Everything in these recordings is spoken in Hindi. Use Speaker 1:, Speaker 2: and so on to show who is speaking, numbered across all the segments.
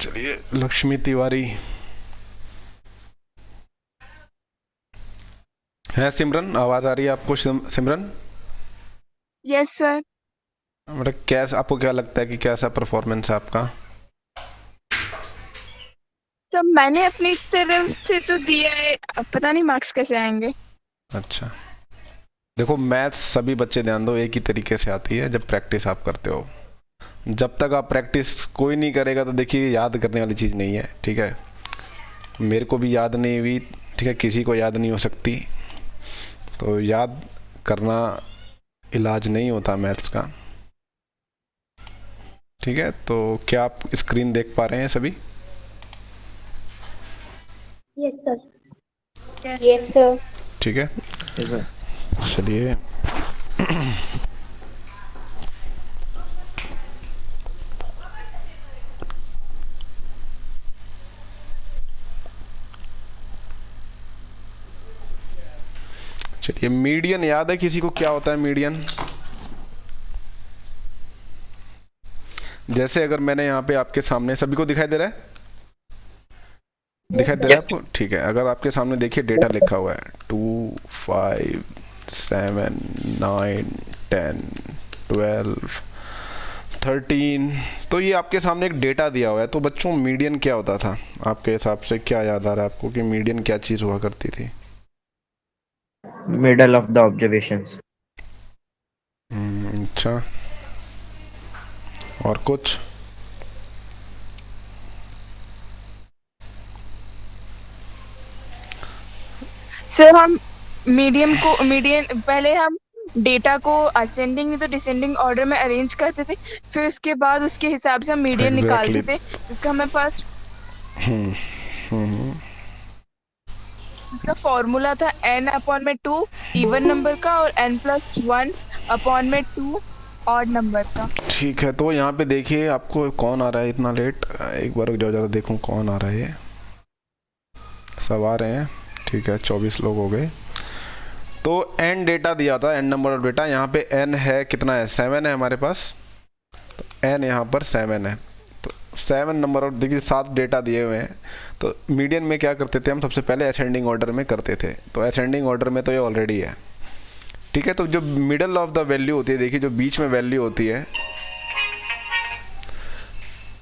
Speaker 1: चलिए, लक्ष्मी तिवारी है। सिमरन, आवाज आ रही है आपको? सिमरन,
Speaker 2: यस सर।
Speaker 1: मतलब कैसा, आपको क्या लगता है कि कैसा परफॉर्मेंस है आपका?
Speaker 2: सर मैंने अपनी तरफ से तो दिया है, अब पता नहीं मार्क्स कैसे आएंगे।
Speaker 1: अच्छा, देखो मैथ्स सभी बच्चे ध्यान दो एक ही तरीके से आती है जब प्रैक्टिस आप करते हो। जब तक आप प्रैक्टिस कोई नहीं करेगा तो देखिए याद करने वाली चीज़ नहीं है, ठीक है। मेरे को भी याद नहीं हुई, ठीक है, किसी को याद नहीं हो सकती। तो याद करना इलाज नहीं होता मैथ्स का, ठीक है। तो क्या आप स्क्रीन देख पा रहे हैं सभी?
Speaker 3: Yes sir.
Speaker 2: Yes
Speaker 3: yes
Speaker 2: sir.
Speaker 3: Sir.
Speaker 1: ठीक है, चलिए। चलिए, मीडियन याद है किसी को? क्या होता है मीडियन? जैसे अगर मैंने यहाँ पे आपके सामने, सभी को दिखाई दे रहा है? दिखाई दे रहा है आपको? ठीक है। अगर आपके सामने देखिए डेटा लिखा हुआ है 2, 5, 7, 9, 10, 12, 13, तो ये आपके सामने एक डेटा दिया हुआ है। तो बच्चों मीडियन क्या होता था आपके हिसाब से? क्या याद आ रहा है आपको कि मीडियन क्या चीज़ हुआ करती थी?
Speaker 4: Middle of the observations.
Speaker 1: अच्छा, और कुछ?
Speaker 2: सर हम मीडियन पहले हम डेटा को असेंडिंग नहीं तो डिसेंडिंग ऑर्डर में अरेंज करते थे, फिर उसके बाद उसके हिसाब से हम मीडियन
Speaker 1: एग्जैक्टली
Speaker 2: निकालते थे,
Speaker 1: exactly.
Speaker 2: जिसका हमें पास जिसका फॉर्मूला था n/2 इवन नंबर का और n+1/2 ऑड नंबर का।
Speaker 1: ठीक है, तो यहाँ पे देखिए आपको कौन आ रहा है इतना लेट? एक बार रुक जाओ जरा, देखूँ कौन आ रहा है। ये सब आ रहे हैं, ठीक है, 24 लोग हो गए। तो n डेटा दिया था, n नंबर ऑफ डेटा। यहाँ पे n है, कितना है? 7 है हमारे पास। तो n यहाँ पर 7 है। तो 7 नंबर ऑफ, देखिए 7 डेटा दिए हुए हैं। तो मीडियन में क्या करते थे हम? सबसे पहले असेंडिंग ऑर्डर में करते थे। तो असेंडिंग ऑर्डर में तो ये ऑलरेडी है, ठीक है। तो जो मिडल ऑफ द वैल्यू होती है, देखिए जो बीच में वैल्यू होती है,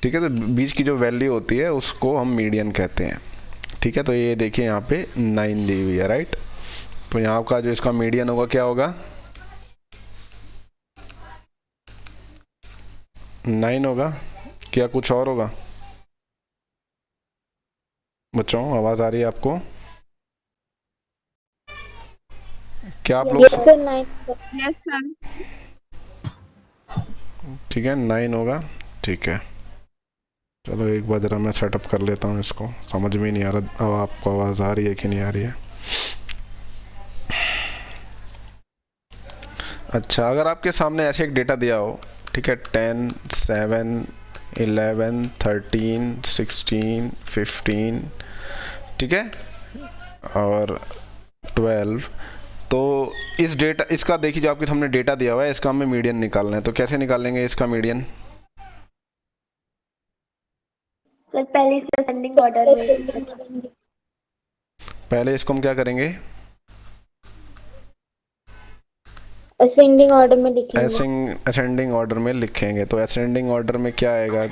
Speaker 1: ठीक है, तो बीच की जो वैल्यू होती है उसको हम मीडियन कहते हैं, ठीक है। तो ये देखिए यहाँ पे 9 दी हुई है, राइट। तो यहाँ का जो इसका मीडियन होगा क्या होगा? 9 होगा। क्या कुछ और होगा? बच्चों आवाज़ आ रही है आपको? क्या आप लोग?
Speaker 3: Yes sir. 9।
Speaker 2: Yes sir.
Speaker 1: ठीक है, 9 होगा, ठीक है। चलो एक बार ज़रा मैं सेटअप कर लेता हूँ इसको, समझ में ही नहीं आ रहा। अब आपको आवाज़ आ रही है कि नहीं आ रही है? अच्छा, अगर आपके सामने ऐसे एक डेटा दिया हो, ठीक है, 10, 7, 11, 13, 16, 15, ठीक है, और 12, तो इस डेटा, इसका देखिए जो आपके सामने डेटा दिया हुआ है, इसका हमें मीडियन निकालना है। तो कैसे निकालेंगे इसका मीडियन?
Speaker 3: सर पहले से असेंडिंग ऑर्डर में।
Speaker 1: पहले इसको हम क्या करेंगे?
Speaker 3: असेंडिंग ऑर्डर में लिखेंगे।
Speaker 1: असेंडिंग ऑर्डर में लिखेंगे। तो असेंडिंग ऑर्डर में क्या आएगा?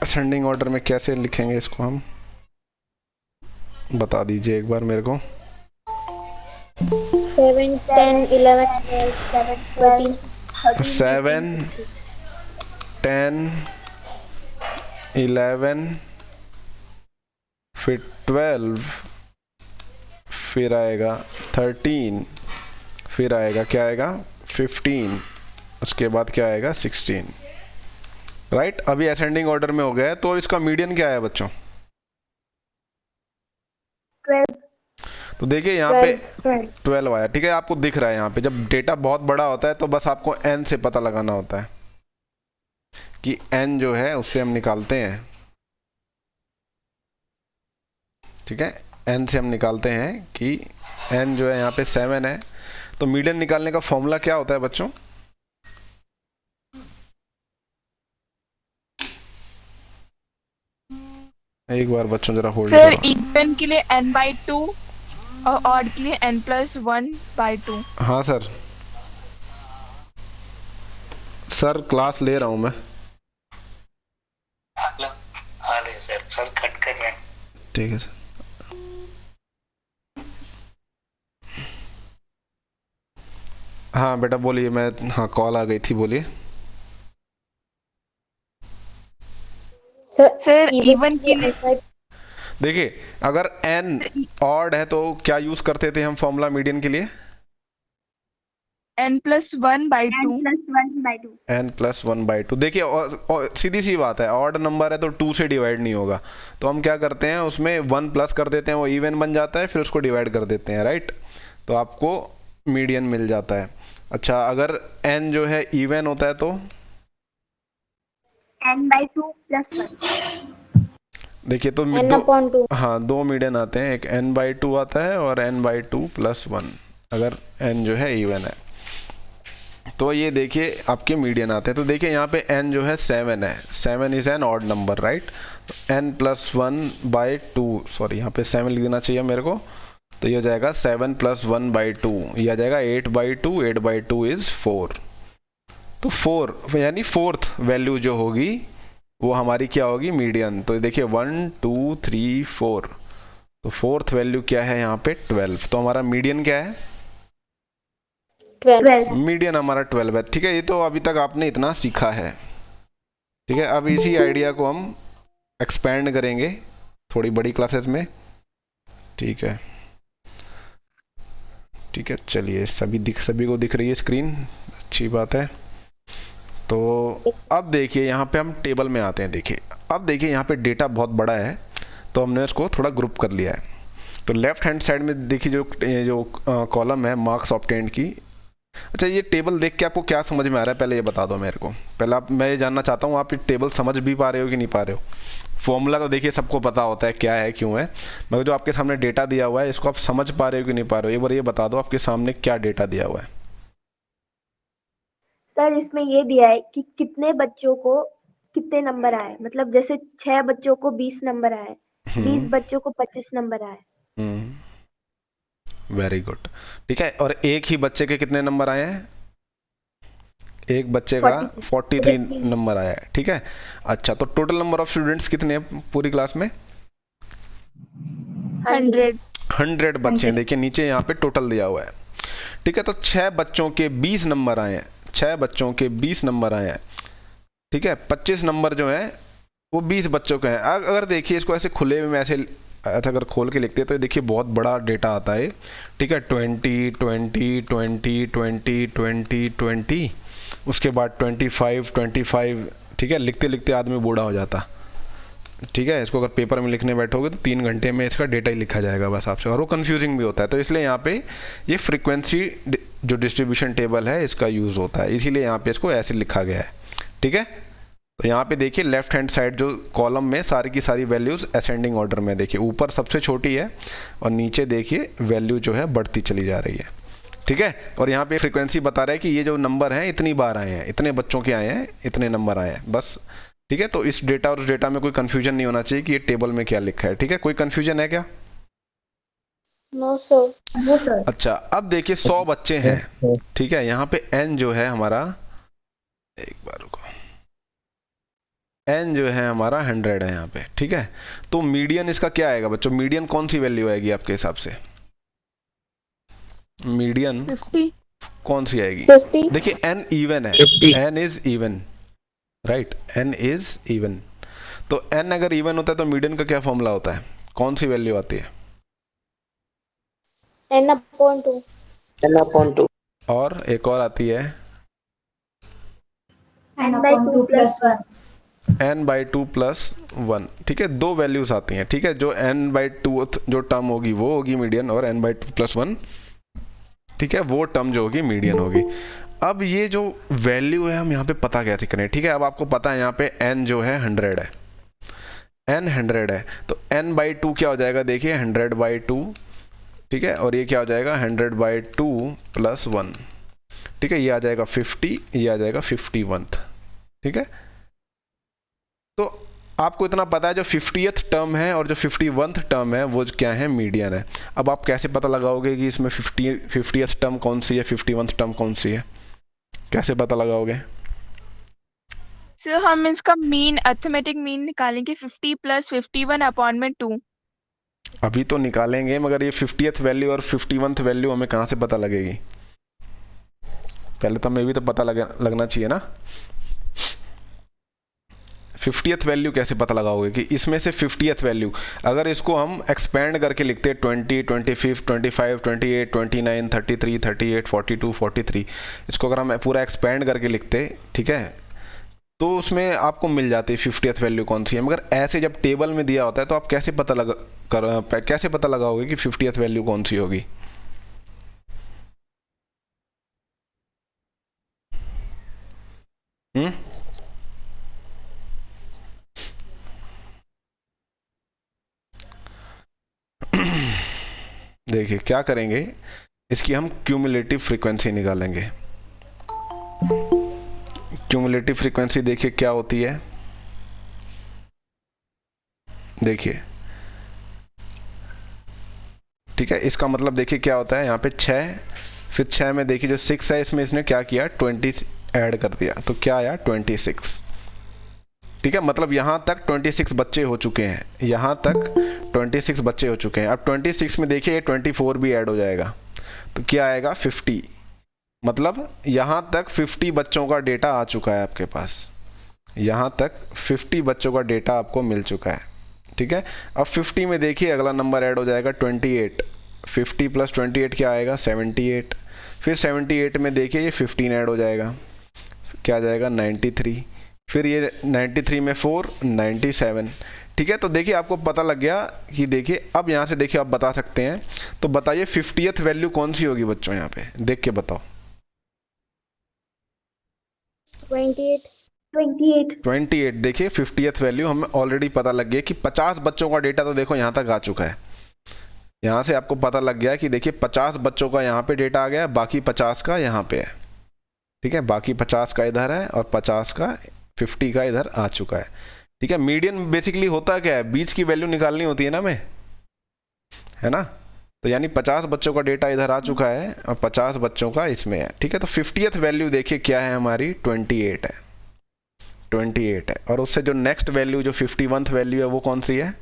Speaker 1: असेंडिंग ऑर्डर में कैसे लिखेंगे इसको हम? बता दीजिए एक बार मेरे को।
Speaker 3: 7, 10, 11, 12, 13।
Speaker 1: 7, 10, 11, फिर 12, फिर आएगा 13, फिर आएगा क्या आएगा? 15, उसके बाद क्या आएगा? 16, राइट। अभी असेंडिंग ऑर्डर में हो गया है, तो इसका मीडियन क्या है बच्चों?
Speaker 3: 12।
Speaker 1: तो देखिए यहाँ पे 12 आया, ठीक है। आपको दिख रहा है यहाँ पे, जब डेटा बहुत बड़ा होता है तो बस आपको n से पता लगाना होता है कि n जो है उससे हम निकालते हैं, ठीक है। n से हम निकालते हैं कि n जो है यहाँ पे 7 है, तो मीडियन निकालने का फॉर्मूला क्या होता है बच्चों? एक बार बच्चों जरा होल्ड
Speaker 2: सर
Speaker 1: करो।
Speaker 2: इवन के लिए n/2 और ऑड के लिए n+1/2।
Speaker 1: हाँ सर, सर क्लास ले रहा हूँ मैं।
Speaker 4: हाँ ले सर कट कर।
Speaker 1: ठीक है सर। हाँ बेटा बोलिए, मैं हाँ कॉल आ गई थी, बोलिए।
Speaker 2: सर इवन के लिए
Speaker 1: देखिए अगर n ऑड है तो क्या यूज करते थे हम फॉर्मूला मीडियन के लिए?
Speaker 2: n+1/2।
Speaker 1: n+1/2। देखिए और सीधी सी बात है, ऑड नंबर है तो 2 से डिवाइड नहीं होगा, तो हम क्या करते हैं उसमें 1 प्लस कर देते हैं, वो इवन बन जाता है, फिर उसको डिवाइड कर देते हैं, राइट? तो आपको मीडियन मिल जाता है। अच्छा अगर n जो है इवन होता है तो
Speaker 3: n/2 + 1।
Speaker 1: देखिए तो
Speaker 3: n/2।
Speaker 1: हाँ दो मीडियन आते हैं, एक n/2 आता है और n/2 + 1, अगर n जो है इवन है तो ये देखिए आपके मीडियन आते हैं। तो देखिए यहाँ पे n जो है 7 है, 7 is an odd number, right? n+1/2, sorry यहाँ पे 7 लिख देना चाहिए मेरे को, तो ये हो जाएगा 7 + 1/2, ये आ जाएगा 8/2, 8/2 इज 4। तो 4 यानी फोर्थ वैल्यू जो होगी वो हमारी क्या होगी? मीडियन। तो देखिए 1 2 3 4, तो फोर्थ वैल्यू क्या है यहाँ पे? 12। तो हमारा मीडियन क्या है?
Speaker 3: 12।
Speaker 1: मीडियन हमारा 12 है। ठीक है, ये तो अभी तक आपने इतना सीखा है। ठीक है, अब इसी आइडिया को हम एक्सपेंड करेंगे थोड़ी बड़ी क्लासेस में। ठीक है ठीक है, चलिए सभी को दिख रही है स्क्रीन, अच्छी बात है। तो अब देखिए यहाँ पे हम टेबल में आते हैं। देखिए अब देखिए यहाँ पे डेटा बहुत बड़ा है, तो हमने इसको थोड़ा ग्रुप कर लिया है। तो लेफ्ट हैंड साइड में देखिए जो कॉलम है मार्क्स ऑब्टेन्ड की। अच्छा ये टेबल देख के आपको क्या समझ में आ रहा है, पहले ये बता दो मेरे को। पहले मैं ये जानना चाहता हूँ आप ये टेबल समझ भी पा रहे हो कि नहीं पा रहे हो? फॉर्मूला तो देखिए सबको पता होता है क्या है क्यों है, मगर जो आपके सामने डेटा दिया हुआ है इसको आप समझ पा रहे हो कि नहीं पा रहे हो? एक बार ये बता दो आपके सामने क्या डेटा दिया हुआ है।
Speaker 3: सर इसमें ये दिया है कि कितने बच्चों को कितने नंबर आए, मतलब जैसे 6 बच्चों को 20 नंबर आए, 20 बच्चों को 25 नंबर आए।
Speaker 1: Very good. ठीक है, और एक ही बच्चे के कितने नंबर आए हैं? एक बच्चे का 43 नंबर आया है। ठीक है, अच्छा तो टोटल नंबर ऑफ स्टूडेंट्स कितने हैं पूरी क्लास में? 100 बच्चे हैं। देखिए नीचे यहाँ पे टोटल दिया हुआ है। ठीक है, तो 6 बच्चों के 20 नंबर आए हैं, 6 बच्चों के 20 नंबर आए हैं। ठीक है, 25 नंबर जो है वो 20 बच्चों के हैं। अगर देखिए इसको ऐसे खुले में ऐसे अगर खोल के लिखते हैं तो देखिए बहुत बड़ा डेटा आता है। ठीक है, 20 20 20 20 20 20, उसके बाद 25 25। ठीक है, लिखते लिखते आदमी बूढ़ा हो जाता। ठीक है, इसको अगर पेपर में लिखने बैठोगे तो 3 घंटे में इसका डेटा ही लिखा जाएगा बस आपसे, और वो कन्फ्यूजिंग भी होता है। तो इसलिए यहाँ पे ये फ्रीक्वेंसी जो डिस्ट्रीब्यूशन टेबल है इसका यूज़ होता है, इसीलिए यहाँ पे इसको ऐसे लिखा गया है। ठीक है, तो यहाँ पे देखिए लेफ्ट हैंड साइड जो कॉलम में सारी की सारी वैल्यूज़ असेंडिंग ऑर्डर में, देखिए ऊपर सबसे छोटी है और नीचे देखिए वैल्यू जो है बढ़ती चली जा रही है। ठीक है, और यहाँ पे फ्रीक्वेंसी बता रहा है कि ये जो नंबर हैं इतनी बार आए हैं, इतने बच्चों के आए हैं, इतने नंबर आए हैं, बस। ठीक है, तो इस डेटा और उस डेटा में कोई कन्फ्यूजन नहीं होना चाहिए कि ये टेबल में क्या लिखा है। ठीक है, कोई कन्फ्यूजन है क्या?
Speaker 3: No sir.
Speaker 1: अच्छा अब देखिए 100 बच्चे हैं। ठीक है, यहाँ पे n जो है हमारा, एक बार रुको, n जो है हमारा 100 है यहाँ पे। ठीक है, तो मीडियन इसका क्या आएगा बच्चों? मीडियन कौन सी वैल्यू आएगी आपके हिसाब से? मीडियन
Speaker 2: 50।
Speaker 1: कौन सी आएगी?
Speaker 3: 50।
Speaker 1: देखिए n इवन है, n is even, right? n is even. तो n अगर इवन होता है तो मीडियन का क्या फॉर्मूला होता है? कौन सी वैल्यू आती है?
Speaker 3: n/2।
Speaker 1: और एक और आती है
Speaker 3: n/2 + 1।
Speaker 1: n/2 + 1। ठीक है, दो वैल्यूज आती हैं। ठीक है, जो n/2 जो टर्म होगी वो होगी मीडियन, और n/2 + 1 ठीक है वो टर्म जो होगी मीडियन होगी। अब ये जो वैल्यू है हम यहाँ पे पता कैसे करें? ठीक है, अब आपको पता है यहाँ पे n जो है 100 है, n 100 है, तो n/2 क्या हो जाएगा? देखिए 100/2 ठीक है, और ये क्या हो जाएगा 100/2 + 1, ठीक है, ये आ जाएगा 50, ये आ जाएगा 51। ठीक है, तो आपको इतना पता है जो 50th टर्म है और जो 51th टर्म है वो क्या है, मीडियन है। अब आप कैसे पता लगाओगे कि इसमें 50th टर्म कौन सी है, 51th टर्म कौन सी है, कैसे पता लगाओगे?
Speaker 2: सर हम इसका मीन अर्थमेटिक मीन निकालेंगे 50 + 51/2।
Speaker 1: अभी तो निकालेंगे, मगर ये 50th वैल्यू और 51th वैल्यू हमें कहाँ से पता लगेगी? पहले तो हमें भी तो पता लगना चाहिए ना। 50th वैल्यू कैसे पता लगाओगे कि इसमें से 50th वैल्यू, अगर इसको हम एक्सपेंड करके लिखते 20, 25, 25, 28, 29, 33, 38, 42, 43, इसको अगर हम पूरा एक्सपेंड करके लिखते, ठीक है, तो उसमें आपको मिल जाती है 50th वैल्यू कौन सी है। मगर ऐसे जब टेबल में दिया होता है तो आप कैसे पता लगाओगे कि 50th वैल्यू कौन सी होगी? देखिए क्या करेंगे, इसकी हम क्यूमुलेटिव फ्रीक्वेंसी निकालेंगे। क्यूमुलेटिव फ्रीक्वेंसी देखिए क्या होती है, देखिए, ठीक है, इसका मतलब देखिए क्या होता है, यहाँ पे 6, फिर 6 में देखिए जो 6 है इसमें इसने क्या किया, 20 ऐड कर दिया, तो क्या आया 26। ठीक है, मतलब यहाँ तक 26 बच्चे हो चुके हैं, यहाँ तक 26 बच्चे हो चुके हैं। अब 26 में देखिए 24 भी ऐड हो जाएगा, तो क्या आएगा 50। मतलब यहाँ तक 50 बच्चों का डेटा आ चुका है आपके पास, यहाँ तक 50 बच्चों का डेटा आपको मिल चुका है। ठीक है, अब 50 में देखिए अगला नंबर ऐड हो जाएगा 28, 50 + 28 क्या आएगा 78, फिर 78 में देखिए ये 15 ऐड हो जाएगा, क्या आ जाएगा 93, फिर ये 93 में 4, 97। ठीक है, तो देखिए आपको पता लग गया कि देखिए अब यहाँ से देखिए आप बता सकते हैं, तो बताइए 50th वैल्यू कौन सी होगी बच्चों, यहाँ पे देख के बताओ। 28 देखिए 50th वैल्यू हमें ऑलरेडी पता लग गया कि 50 बच्चों का डेटा तो देखो यहाँ तक आ चुका है। यहाँ से आपको पता लग गया कि देखिए 50 बच्चों का यहाँ पे डेटा आ गया, बाकी 50 का यहाँ पे है। ठीक है, बाकी 50 का इधर है और 50 का 50 का इधर आ चुका है। ठीक है, मीडियन बेसिकली होता क्या है, बीच की वैल्यू निकालनी होती है ना हमें, है ना, तो यानी 50 बच्चों का डेटा इधर आ चुका है और 50 बच्चों का इसमें है। ठीक है, तो 50th वैल्यू देखिए क्या है हमारी 28 है, 28 है, और उससे जो नेक्स्ट वैल्यू जो 51th वैल्यू है वो कौन सी है,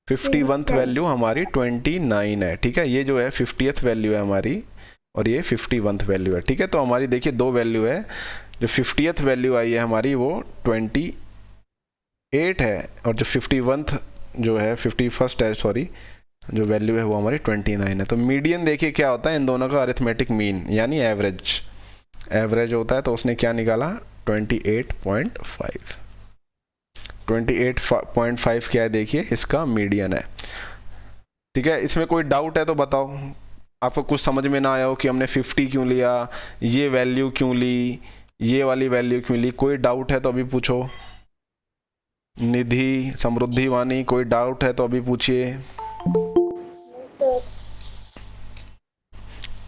Speaker 1: 51th वैल्यू हमारी 29 है। ठीक है, ये जो है 50th वैल्यू है हमारी और ये 51th वैल्यू है। ठीक है, तो हमारी देखिए दो वैल्यू है, जो 50th वैल्यू आई है हमारी वो 28 है और जो 51th जो है 51st है सॉरी, जो वैल्यू है वो हमारी 29 है। तो मीडियन देखिए क्या होता है, इन दोनों का अरिथमेटिक मीन यानी एवरेज, एवरेज होता है, तो उसने क्या निकाला 28.5। 28.5 क्या है देखिए इसका मीडियन है। ठीक है, इसमें कोई डाउट है तो बताओ, आपको कुछ समझ में ना आया हो कि हमने 50 क्यों लिया, ये वैल्यू क्यों ली, ये वाली वैल्यू क्यों ली, कोई डाउट है तो अभी पूछो। निधि, समृद्धि, वाणी, कोई डाउट है तो अभी पूछिए।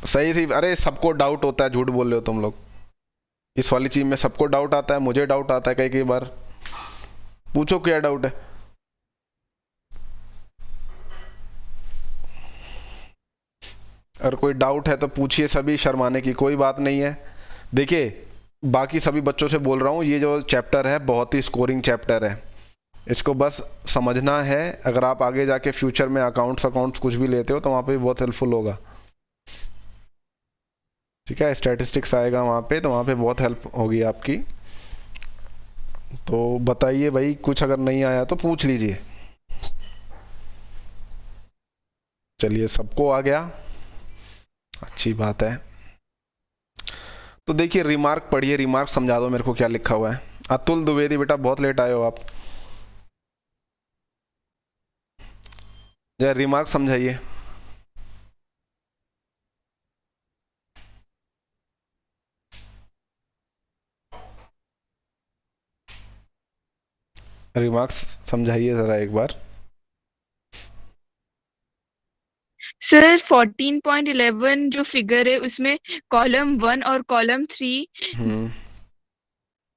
Speaker 1: सही सी, अरे सबको डाउट होता है, झूठ बोल रहे हो तुम लोग, इस वाली चीज में सबको डाउट आता है, मुझे डाउट आता है कई कई बार। पूछो क्या डाउट है। अगर कोई डाउट है तो पूछिए, सभी शर्माने की कोई बात नहीं है। देखिए बाकी सभी बच्चों से बोल रहा हूँ, ये जो चैप्टर है बहुत ही स्कोरिंग चैप्टर है, इसको बस समझना है। अगर आप आगे जाके फ्यूचर में अकाउंट्स कुछ भी लेते हो तो वहाँ पे बहुत हेल्पफुल होगा। ठीक है, स्टैटिस्टिक्स आएगा वहाँ पे, तो वहाँ पे बहुत हेल्प होगी आपकी। तो बताइए भाई, कुछ अगर नहीं आया तो पूछ लीजिए। चलिए सबको आ गया, अच्छी बात है। तो देखिए रिमार्क पढ़िए, रिमार्क समझा दो मेरे को क्या लिखा हुआ है। अतुल द्विवेदी, बेटा बहुत लेट आए हो आप, जरा रिमार्क समझाइए। रिमार्क्स समझाइए ज़रा एक बार।
Speaker 2: सर 14.11 जो फिगर है उसमें कॉलम 1 और कॉलम 3,
Speaker 1: हम्म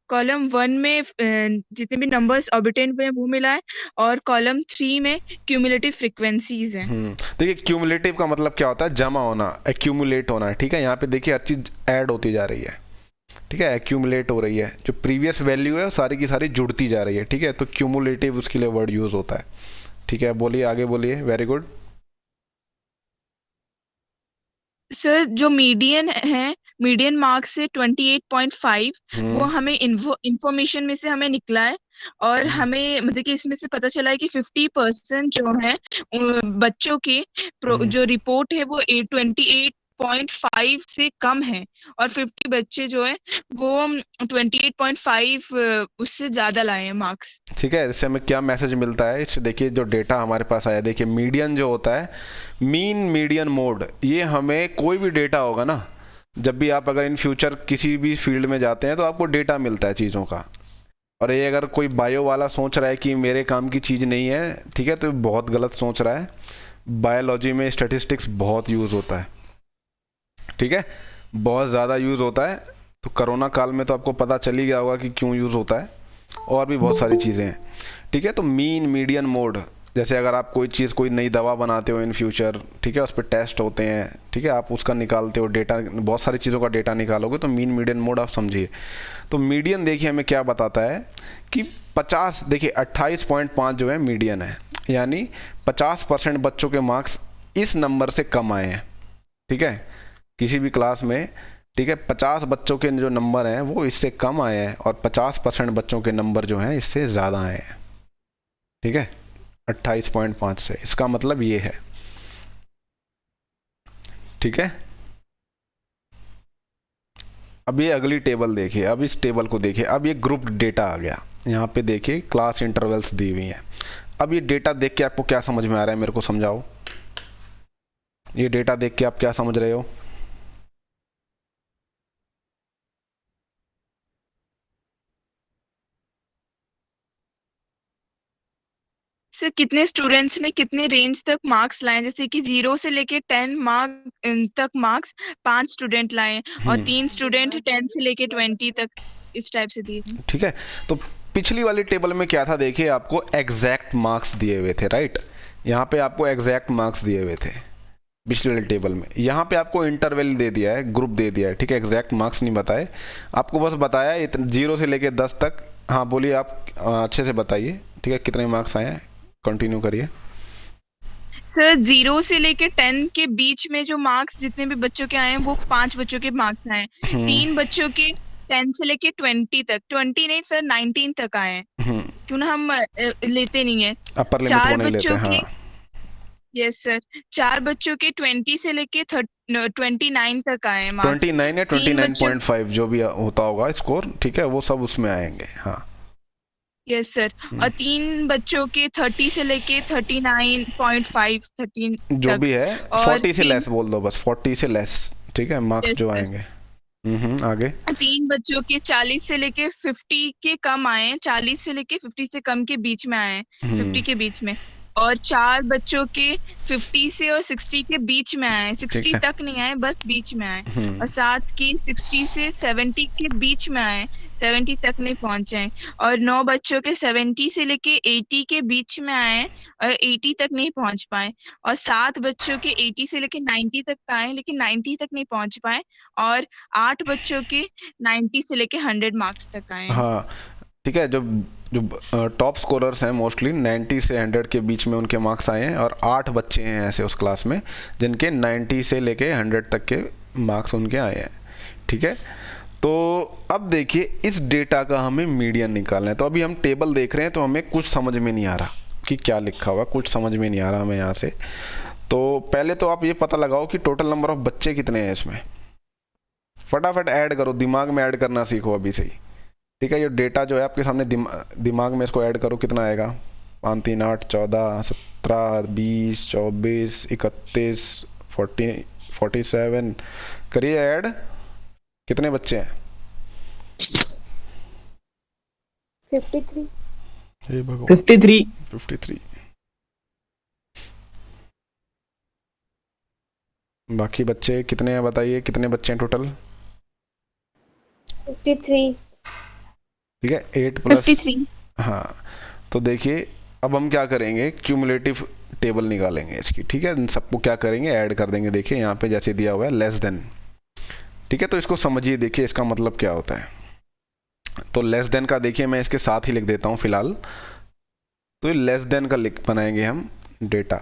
Speaker 2: कॉलम 1 में जितने भी नंबर्स ऑर्बिटेंट में वो मिला है, और कॉलम 3 में क्यूमुलेटिव फ्रीक्वेंसीज हैं।
Speaker 1: देखिए क्यूमुलेटिव का मतलब क्या होता है, जमा होना, एक्यूमुलेट होना है, ठीक है। यहाँ पे देखिए हर चीज ऐड होती जा रही है, ठीक है, एक्यूमुलेट हो रही है, जो प्रीवियस वैल्यू है वो सारी की सारी जुड़ती जा रही है, ठीक है। तो क्यूमुलेटिव उसके लिए वर्ड यूज होता है, ठीक है। बोलिए आगे बोलिए, वेरी गुड।
Speaker 2: सर जो मीडियन है, मीडियन मार्क्स से 28.5, वो
Speaker 1: हम्म
Speaker 2: हमें इंफॉर्मेशन में से हमें निकला है, और हमें मतलब कि इसमें से पता चला है कि 50% जो है बच्चों के
Speaker 1: हम्म
Speaker 2: जो रिपोर्ट है वो 28.5 से कम है, और 50 बच्चे जो है वो 28.5 उससे ज्यादा लाए हैं मार्क्स।
Speaker 1: ठीक है। इससे हमें क्या मैसेज मिलता है, इससे देखिए जो डेटा हमारे पास आया, देखिए मीडियन जो होता है, मीन मीडियन मोड, ये हमें कोई भी डेटा होगा ना, जब भी आप अगर इन फ्यूचर किसी भी फील्ड में जाते हैं तो आपको डेटा मिलता है चीज़ों का। और ये अगर कोई बायो वाला सोच रहा है कि मेरे काम की चीज़ नहीं है, ठीक है, तो ये बहुत गलत सोच रहा है। बायोलॉजी में स्टैटिस्टिक्स बहुत यूज़ होता है, ठीक है, बहुत ज़्यादा यूज़ होता है। तो कोरोना काल में तो आपको पता चल ही गया होगा कि क्यों यूज़ होता है, और भी बहुत सारी चीज़ें हैं, ठीक है। तो मीन मीडियन मोड, जैसे अगर आप कोई चीज़, कोई नई दवा बनाते हो इन फ्यूचर, ठीक है, उस पर टेस्ट होते हैं, ठीक है, आप उसका निकालते हो डेटा, बहुत सारी चीज़ों का डेटा निकालोगे, तो मीन मीडियन मोड आप समझिए। तो मीडियन देखिए हमें क्या बताता है कि 50, देखिए 28.5 जो है मीडियन है, यानी 50% बच्चों के मार्क्स इस नंबर से कम आए हैं, ठीक है, किसी भी क्लास में, ठीक है। 50 बच्चों के जो नंबर हैं वो इससे कम आए हैं, और 50% बच्चों के नंबर जो हैं इससे ज़्यादा आए हैं, ठीक है, 28.5 से। इसका मतलब ये है, ठीक है। अब ये अगली टेबल देखिए, अब इस टेबल को देखिए, अब ये ग्रुप डेटा आ गया, यहाँ पे देखिए क्लास इंटरवल्स दी हुई हैं। अब ये डेटा देख के आपको क्या समझ में आ रहा है, मेरे को समझाओ, ये डेटा देख के आप क्या समझ रहे हो।
Speaker 2: सर कितने स्टूडेंट्स ने कितने रेंज तक मार्क्स लाए, जैसे कि 0 से लेके 10 मार्क तक मार्क्स 5 स्टूडेंट लाए, और 3 स्टूडेंट 10 से लेके 20 तक इस टाइप से दिए थे।
Speaker 1: ठीक है। तो पिछली वाली टेबल में क्या था, देखिए आपको एग्जैक्ट मार्क्स दिए हुए थे, राइट, यहाँ पे आपको एग्जैक्ट मार्क्स दिए हुए थे पिछली वाली टेबल में। यहाँ पे आपको इंटरवल दे दिया है, ग्रुप दे दिया है, ठीक है, एग्जैक्ट मार्क्स नहीं बताए आपको, बस बताया है 0 से लेके 10 तक। हाँ बोलिए आप, अच्छे से बताइए, ठीक है, कितने मार्क्स आए हैं, कंटिन्यू करिए।
Speaker 2: सर 0 से लेके 10 के बीच में जो मार्क्स जितने भी बच्चों के आए हैं वो 5 बच्चों के मार्क्स आए हैं।
Speaker 1: हम्म
Speaker 2: 3 बच्चों के 10 से लेके 20 तक, 20 नहीं सर 19 तक आए हैं,
Speaker 1: हम्म
Speaker 2: क्यों ना हम लेते नहीं है।
Speaker 1: अपर लिमिट वो
Speaker 2: चार
Speaker 1: नहीं लेते,
Speaker 2: बच्चों
Speaker 1: हाँ।
Speaker 2: के, यस सर, 4 बच्चों के 20 से लेके 29 तक आए हैं मार्क्स।
Speaker 1: 29 या
Speaker 2: 3 बच्चों,
Speaker 1: 29.5 जो भी होता होगा स्कोर, ठीक है, वो सब उसमें आएंगे, हाँ।
Speaker 2: यस सर, और 3 बच्चों के 30 से लेके 39.5, 13
Speaker 1: जो
Speaker 2: तक,
Speaker 1: भी है
Speaker 2: और
Speaker 1: 40 से लेस बोल दो, बस 40 से लेस, ठीक है, मार्क्स
Speaker 2: यस
Speaker 1: जो
Speaker 2: सर,
Speaker 1: आएंगे। आगे।
Speaker 2: 3 बच्चों के 40 से लेके 50 के कम आए हैं, 40 से लेके 50 से कम के बीच में आए हैं,
Speaker 1: हम्म
Speaker 2: 50 के बीच में, और 4 बच्चों के 50 से और 60 के बीच में आए हैं,
Speaker 1: ठीक
Speaker 2: 60
Speaker 1: है।
Speaker 2: तक नहीं आए, बस बीच में आए,
Speaker 1: हम्म
Speaker 2: और 7 के 60 से 70 के बीच में आए, 70 तक नहीं पहुंचे हैं, और 9 बच्चों के 70 से लेके 80 के बीच में आए हैं, और 80 तक नहीं पहुंच पाए, और 7 बच्चों के 80 से लेके 90 तक आए लेकिन 90 तक नहीं पहुंच पाए, और 8 बच्चों के 90 से लेके 100 मार्क्स तक आए हैं।
Speaker 1: हाँ ठीक है। जो जो टॉप स्कोरर्स हैं मोस्टली 90 से 100 के बीच में उनके मार्क्स आए हैं, और 8 बच्चे हैं ऐसे उस क्लास में जिनके 90 से लेके 100 तक के मार्क्स उनके आए हैं, ठीक है। तो अब देखिए इस डेटा का हमें मीडियन निकालना है। तो अभी हम टेबल देख रहे हैं तो हमें कुछ समझ में नहीं आ रहा कि क्या लिखा हुआ, कुछ समझ में नहीं आ रहा हमें यहाँ से। तो पहले तो आप ये पता लगाओ कि टोटल नंबर ऑफ बच्चे कितने हैं इसमें, फटाफट ऐड करो, दिमाग में ऐड करना सीखो अभी से ही, ठीक है। ये डेटा जो है आपके सामने दिमाग में इसको ऐड करो, कितना आएगा, 5 3 8 14 17 20 24 31 40 47, करिए ऐड, कितने बच्चे हैं।
Speaker 3: 53।
Speaker 1: हे भगवान,
Speaker 5: 53।
Speaker 1: 53। बाकी बच्चे कितने हैं बताइए, कितने बच्चे हैं टोटल?
Speaker 3: 53।
Speaker 1: ठीक है, 8 प्लस
Speaker 2: 53।
Speaker 1: हाँ, तो देखिए अब हम क्या करेंगे, क्यूमुलेटिव टेबल निकालेंगे इसकी। ठीक है, इन सबको क्या करेंगे, ऐड कर देंगे। देखिए यहाँ पे जैसे दिया हुआ है लेस देन। ठीक है, तो इसको समझिए, देखिए इसका मतलब क्या होता है। तो लेस देन का देखिए मैं इसके साथ ही लिख देता हूँ फिलहाल। तो ये लेस देन का लिख बनाएंगे हम डेटा।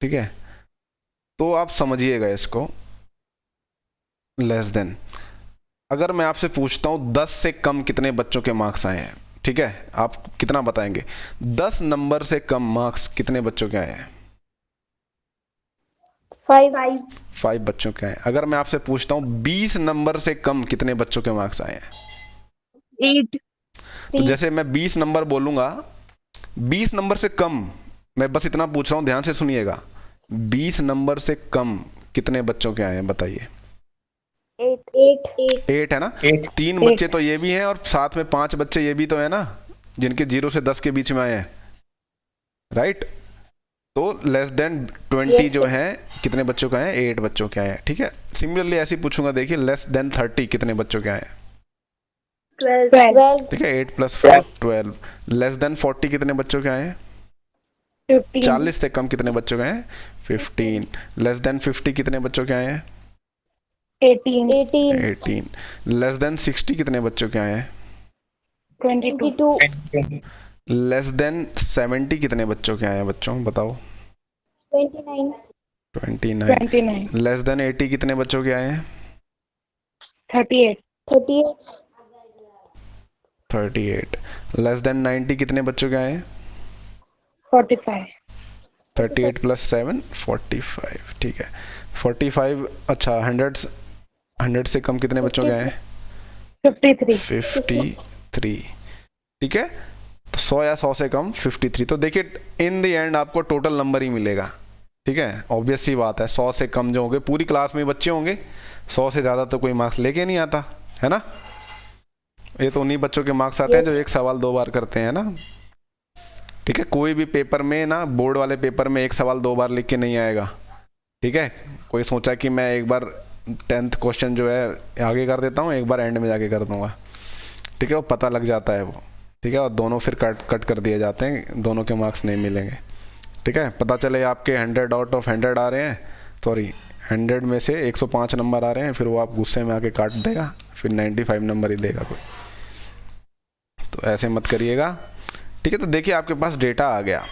Speaker 1: ठीक है, तो आप समझिएगा इसको, लेस देन। अगर मैं आपसे पूछता हूँ 10 से कम कितने बच्चों के मार्क्स आए हैं, ठीक है, आप कितना बताएंगे? 10 नंबर से कम मार्क्स कितने बच्चों के आए हैं? 5 बच्चों के आए। अगर मैं आपसे पूछता हूँ 20 नंबर से कम कितने बच्चों के मार्क्स आए हैं?
Speaker 2: 8।
Speaker 1: तो जैसे मैं 20 नंबर बोलूंगा, 20 नंबर से कम, मैं बस इतना पूछ रहा हूँ, ध्यान से सुनिएगा। 20 नंबर से कम कितने बच्चों के आए हैं बताइए? 8 है ना? 3 बच्चे तो ये भी हैं और साथ में 5 बच्चे ये भी तो है ना, जिनके 0 से 10 के बीच में आए हैं, राइट? तो लेस देन 20 जो है कितने बच्चों का है? 8 बच्चों के आए हैं। ठीक है, सिमिलरली ऐसे ही पूछूंगा, देखिए लेस देन 30 कितने बच्चों के आए हैं?
Speaker 3: 12।
Speaker 1: ठीक है, 8 + 4 12। लेस देन 40 कितने बच्चों के आए हैं? 40 से कम कितने बच्चों के आए हैं? 15। लेस देन 50 कितने बच्चों के आए हैं? 18। लेस देन 60 कितने बच्चों के आए हैं?
Speaker 3: 22।
Speaker 1: लेस देन 70 कितने बच्चों के आए हैं बच्चों, बताओ? 29। लेस देन 80 कितने बच्चों के आए हैं? 38। लेस देन 90 कितने बच्चों के आए हैं? 38 + 7 45। ठीक है, 45। अच्छा, 100 से कम कितने बच्चों के आए हैं? 53। ठीक है, तो 100 या 100 से कम 53। तो देखिए इन द एंड आपको टोटल नंबर ही मिलेगा। ठीक है, ऑब्वियस सी बात है, 100 से कम जो होंगे, पूरी क्लास में बच्चे होंगे, 100 से ज़्यादा तो कोई मार्क्स लेके नहीं आता है ना। ये तो उन्हीं बच्चों के मार्क्स आते हैं जो एक सवाल 2 बार करते हैं ना। ठीक है, कोई भी पेपर में ना, बोर्ड वाले पेपर में एक सवाल 2 बार लिख के नहीं आएगा। ठीक है, कोई सोचा कि मैं एक बार 10th क्वेश्चन जो है आगे कर देता हूँ, एक बार एंड में जाके कर दूंगा। ठीक है, वो पता लग जाता है वो। ठीक है, और दोनों फिर कट कर दिए जाते हैं, दोनों के मार्क्स नहीं मिलेंगे। ठीक है, पता चले आपके 100 आउट ऑफ 100 आ रहे हैं, सॉरी 100 में से 105 नंबर आ रहे हैं, फिर वो आप गुस्से में आके काट देगा, फिर 95 नंबर ही देगा कोई। तो ऐसे मत करिएगा। ठीक है, तो देखिए आपके पास डेटा आ गया।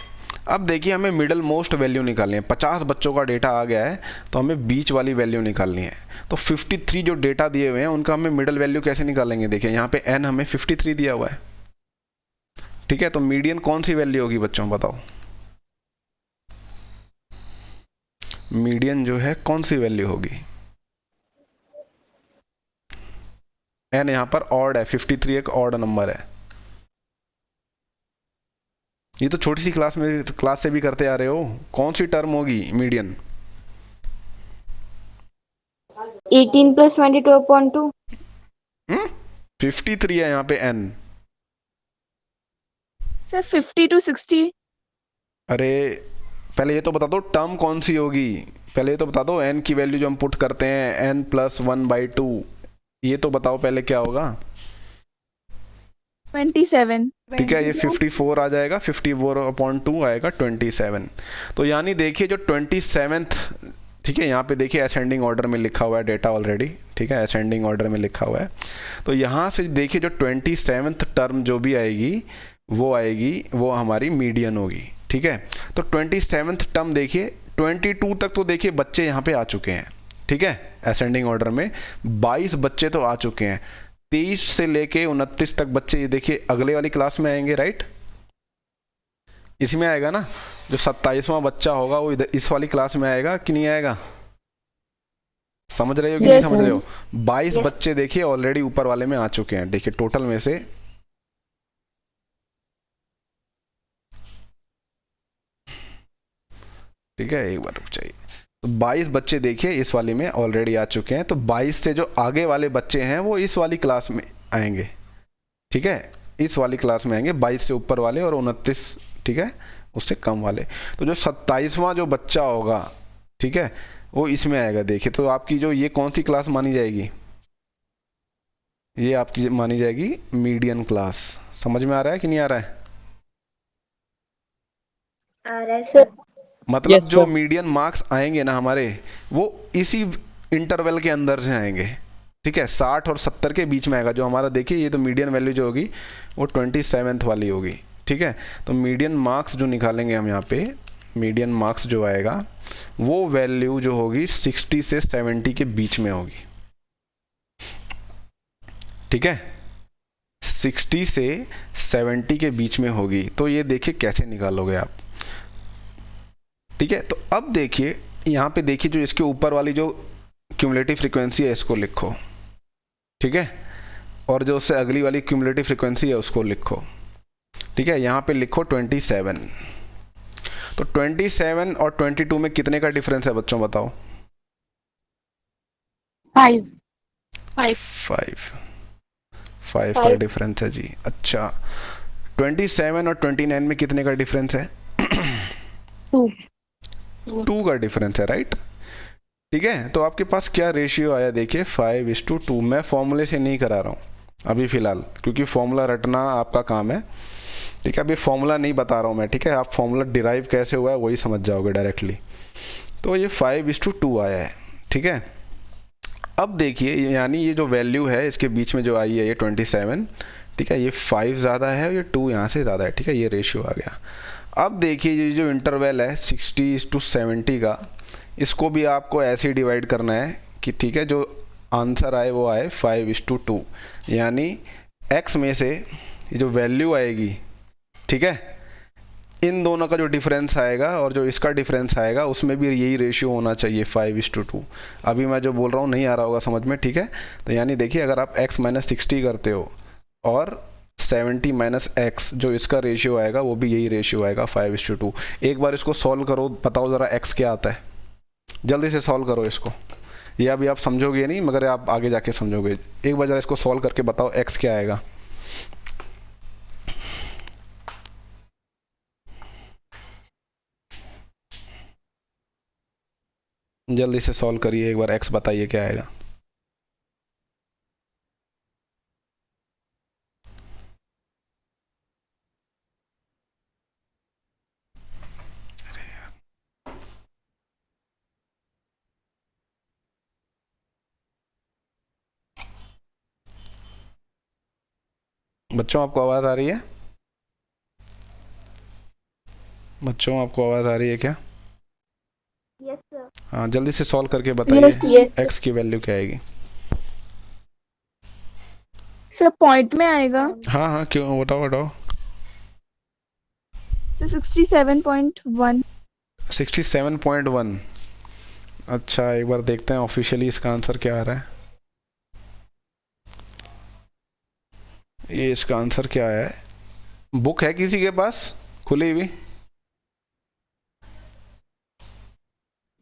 Speaker 1: अब देखिए हमें मिडल मोस्ट वैल्यू निकालनी है। 50 बच्चों का डेटा आ गया है, तो हमें बीच वाली वैल्यू निकालनी है। तो 53 जो डेटा दिए हुए हैं उनका हमें मिडल वैल्यू कैसे निकालेंगे? देखिए यहाँ पे n हमें 53 दिया हुआ है। ठीक है, तो मीडियन कौन सी वैल्यू होगी बच्चों, बताओ? मीडियन जो है कौन सी वैल्यू होगी? n यहाँ पर ऑड है, 53 एक ऑड नंबर है। ये तो छोटी सी क्लास से भी करते आ रहे हो। कौन सी टर्म होगी मीडियन?
Speaker 3: 18 + 22/2।
Speaker 1: 53 है यहाँ पे n।
Speaker 2: Sir 50 to 60।
Speaker 1: अरे पहले ये तो बता दो टर्म कौन सी होगी, पहले ये तो बता दो। n की वैल्यू जो हम पुट करते हैं n + 1/2, ये तो बताओ पहले क्या होगा?
Speaker 2: 27।
Speaker 1: ठीक है, ये 54 आ जाएगा, 54/2 आएगा 27। तो यानी देखिए जो 27th, ठीक है, यहाँ पे देखिए असेंडिंग ऑर्डर में लिखा हुआ है डेटा ऑलरेडी। ठीक है, असेंडिंग ऑर्डर में लिखा हुआ है। तो यहाँ से देखिए जो 27th टर्म जो भी आएगी वो हमारी मीडियन होगी। ठीक है, तो 27th टर्म देखिए 22 तक तो देखिए बच्चे यहाँ पे आ चुके हैं। ठीक है, असेंडिंग ऑर्डर में 22 बच्चे तो आ चुके हैं। 23 से लेके 29 तक बच्चे ये देखिए अगले वाली क्लास में आएंगे, राइट? इसी में आएगा ना। जो 27वां बच्चा होगा वो इस वाली क्लास में आएगा कि नहीं आएगा? समझ रहे हो कि नहीं समझ रहे हो? 22 बच्चे देखिए ऑलरेडी ऊपर वाले में आ चुके हैं। देखिए टोटल में से ठीक है, एक बार रुक जाइए। तो 22 बच्चे देखिए इस वाली में ऑलरेडी आ चुके हैं। तो 22 से जो आगे वाले बच्चे हैं वो इस वाली क्लास में आएंगे। ठीक है, इस वाली क्लास में आएंगे 22 से ऊपर वाले और 29, ठीक है, उससे कम वाले। तो जो 27वां जो बच्चा होगा, ठीक है, वो इसमें आएगा। देखिए तो आपकी जो ये कौन सी क्लास मानी जाएगी, ये आपकी मानी जाएगी मीडियन क्लास। समझ में आ रहा है कि नहीं आ रहा है?
Speaker 3: आ रहा है सर।
Speaker 1: मतलब
Speaker 5: यस
Speaker 1: जो
Speaker 5: सर।
Speaker 1: मीडियन मार्क्स आएंगे ना हमारे, वो इसी इंटरवल के अंदर से आएंगे। ठीक है, 60 और 70 के बीच में आएगा जो हमारा। देखिए ये तो मीडियन वैल्यू जो होगी वो 27th वाली होगी। ठीक है, तो मीडियन मार्क्स जो निकालेंगे हम यहाँ पे, मीडियन मार्क्स जो आएगा वो वैल्यू जो होगी 60 से 70 के बीच में होगी। ठीक है, 60 से 70 के बीच में होगी। तो ये देखिए कैसे निकालोगे आप। ठीक है, तो अब देखिए यहाँ पे देखिए जो इसके ऊपर वाली जो क्यूमुलेटिव फ्रीक्वेंसी है इसको लिखो। ठीक है, और जो उससे अगली वाली क्यूमुलेटिव फ्रीक्वेंसी है उसको लिखो। ठीक है, यहाँ पे लिखो 27। तो 27 और 22 में कितने का डिफरेंस है बच्चों बताओ?
Speaker 5: 5
Speaker 1: 5 का डिफरेंस है जी। अच्छा, 27 और 29 में कितने का डिफरेंस है? 2 का डिफरेंस है, राइट। ठीक है, तो आपके पास क्या रेशियो आया देखिए 5:2। मैं फॉर्मूले से नहीं करा रहा हूँ अभी फ़िलहाल, क्योंकि फॉर्मूला रटना आपका काम है। ठीक है, अभी फॉर्मूला नहीं बता रहा हूँ मैं। ठीक है, आप फॉर्मूला डिराइव कैसे हुआ है वही समझ जाओगे डायरेक्टली। तो ये 5:2 आया है। ठीक है, अब देखिए यानी ये जो वैल्यू है इसके बीच में जो आई है ये 27। ठीक है, ये 5 ज़्यादा है और ये 2 यहाँ से ज़्यादा है। ठीक है, ये रेशियो आ गया। अब देखिए ये जो इंटरवल है 60:70 का, इसको भी आपको ऐसे ही डिवाइड करना है कि ठीक है जो आंसर आए वो आए 5:2। यानी x में से ये जो वैल्यू आएगी, ठीक है, इन दोनों का जो डिफरेंस आएगा और जो इसका डिफरेंस आएगा उसमें भी यही रेशियो होना चाहिए 5:2। अभी मैं जो बोल रहा हूँ नहीं आ रहा होगा समझ में। ठीक है, तो यानी देखिए अगर आप x - 60 करते हो और 70 - x जो इसका रेशियो आएगा वो भी यही रेशियो आएगा 5:2। एक बार इसको सॉल्व करो, बताओ ज़रा x क्या आता है। जल्दी से सॉल्व करो इसको। ये अभी आप समझोगे नहीं मगर आप आगे जाके समझोगे। एक बार ज़रा इसको सॉल्व करके बताओ x क्या आएगा। जल्दी से सॉल्व करिए एक बार, x बताइए क्या आएगा। बच्चों आपको आवाज़ आ रही है? बच्चों आपको आवाज़ आ रही है क्या?
Speaker 3: Yes sir.
Speaker 1: हाँ, जल्दी से सॉल्व करके बताइए
Speaker 3: यस
Speaker 1: x की वैल्यू क्या आएगी।
Speaker 2: सर पॉइंट में आएगा
Speaker 1: हाँ हाँ, क्यों, बताओ बताओ।
Speaker 2: तो 67.1।
Speaker 1: 67.1। अच्छा, एक बार देखते हैं ऑफिशियली इसका आंसर क्या आ रहा है। ये इसका आंसर क्या है? बुक है किसी के पास खुली हुई?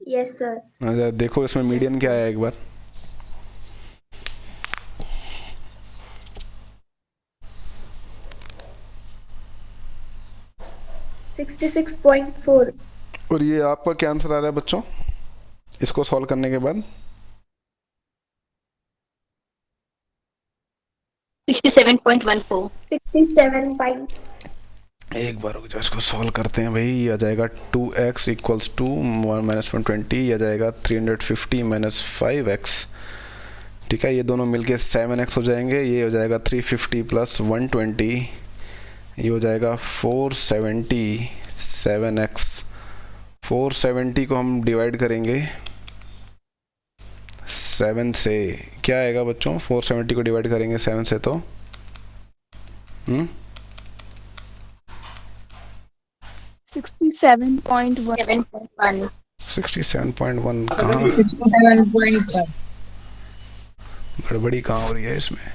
Speaker 3: Yes sir.
Speaker 1: अच्छा देखो इसमें मीडियन क्या है एक बार।
Speaker 3: है 66.4।
Speaker 1: और ये आपका क्या आंसर आ रहा है बच्चों इसको सॉल्व करने के बाद?
Speaker 5: 67.14।
Speaker 3: 67.
Speaker 1: एक बार रुक जाओ, इसको सॉल्व करते हैं भाई। ये आ जाएगा 2x = 2 - 120, ये आ जाएगा 350 - 5x। ठीक है, ये दोनों मिलके 7x हो जाएंगे। ये हो जाएगा 350 + 120, ये हो जाएगा 470 7x। 470 को हम डिवाइड करेंगे 7 से, क्या आएगा बच्चों? 470 को डिवाइड करेंगे 7 से तो
Speaker 2: 67.1।
Speaker 1: 67.1 कहाँ?
Speaker 5: 67.1।
Speaker 1: गड़बड़ी कहाँ हो रही है इसमें?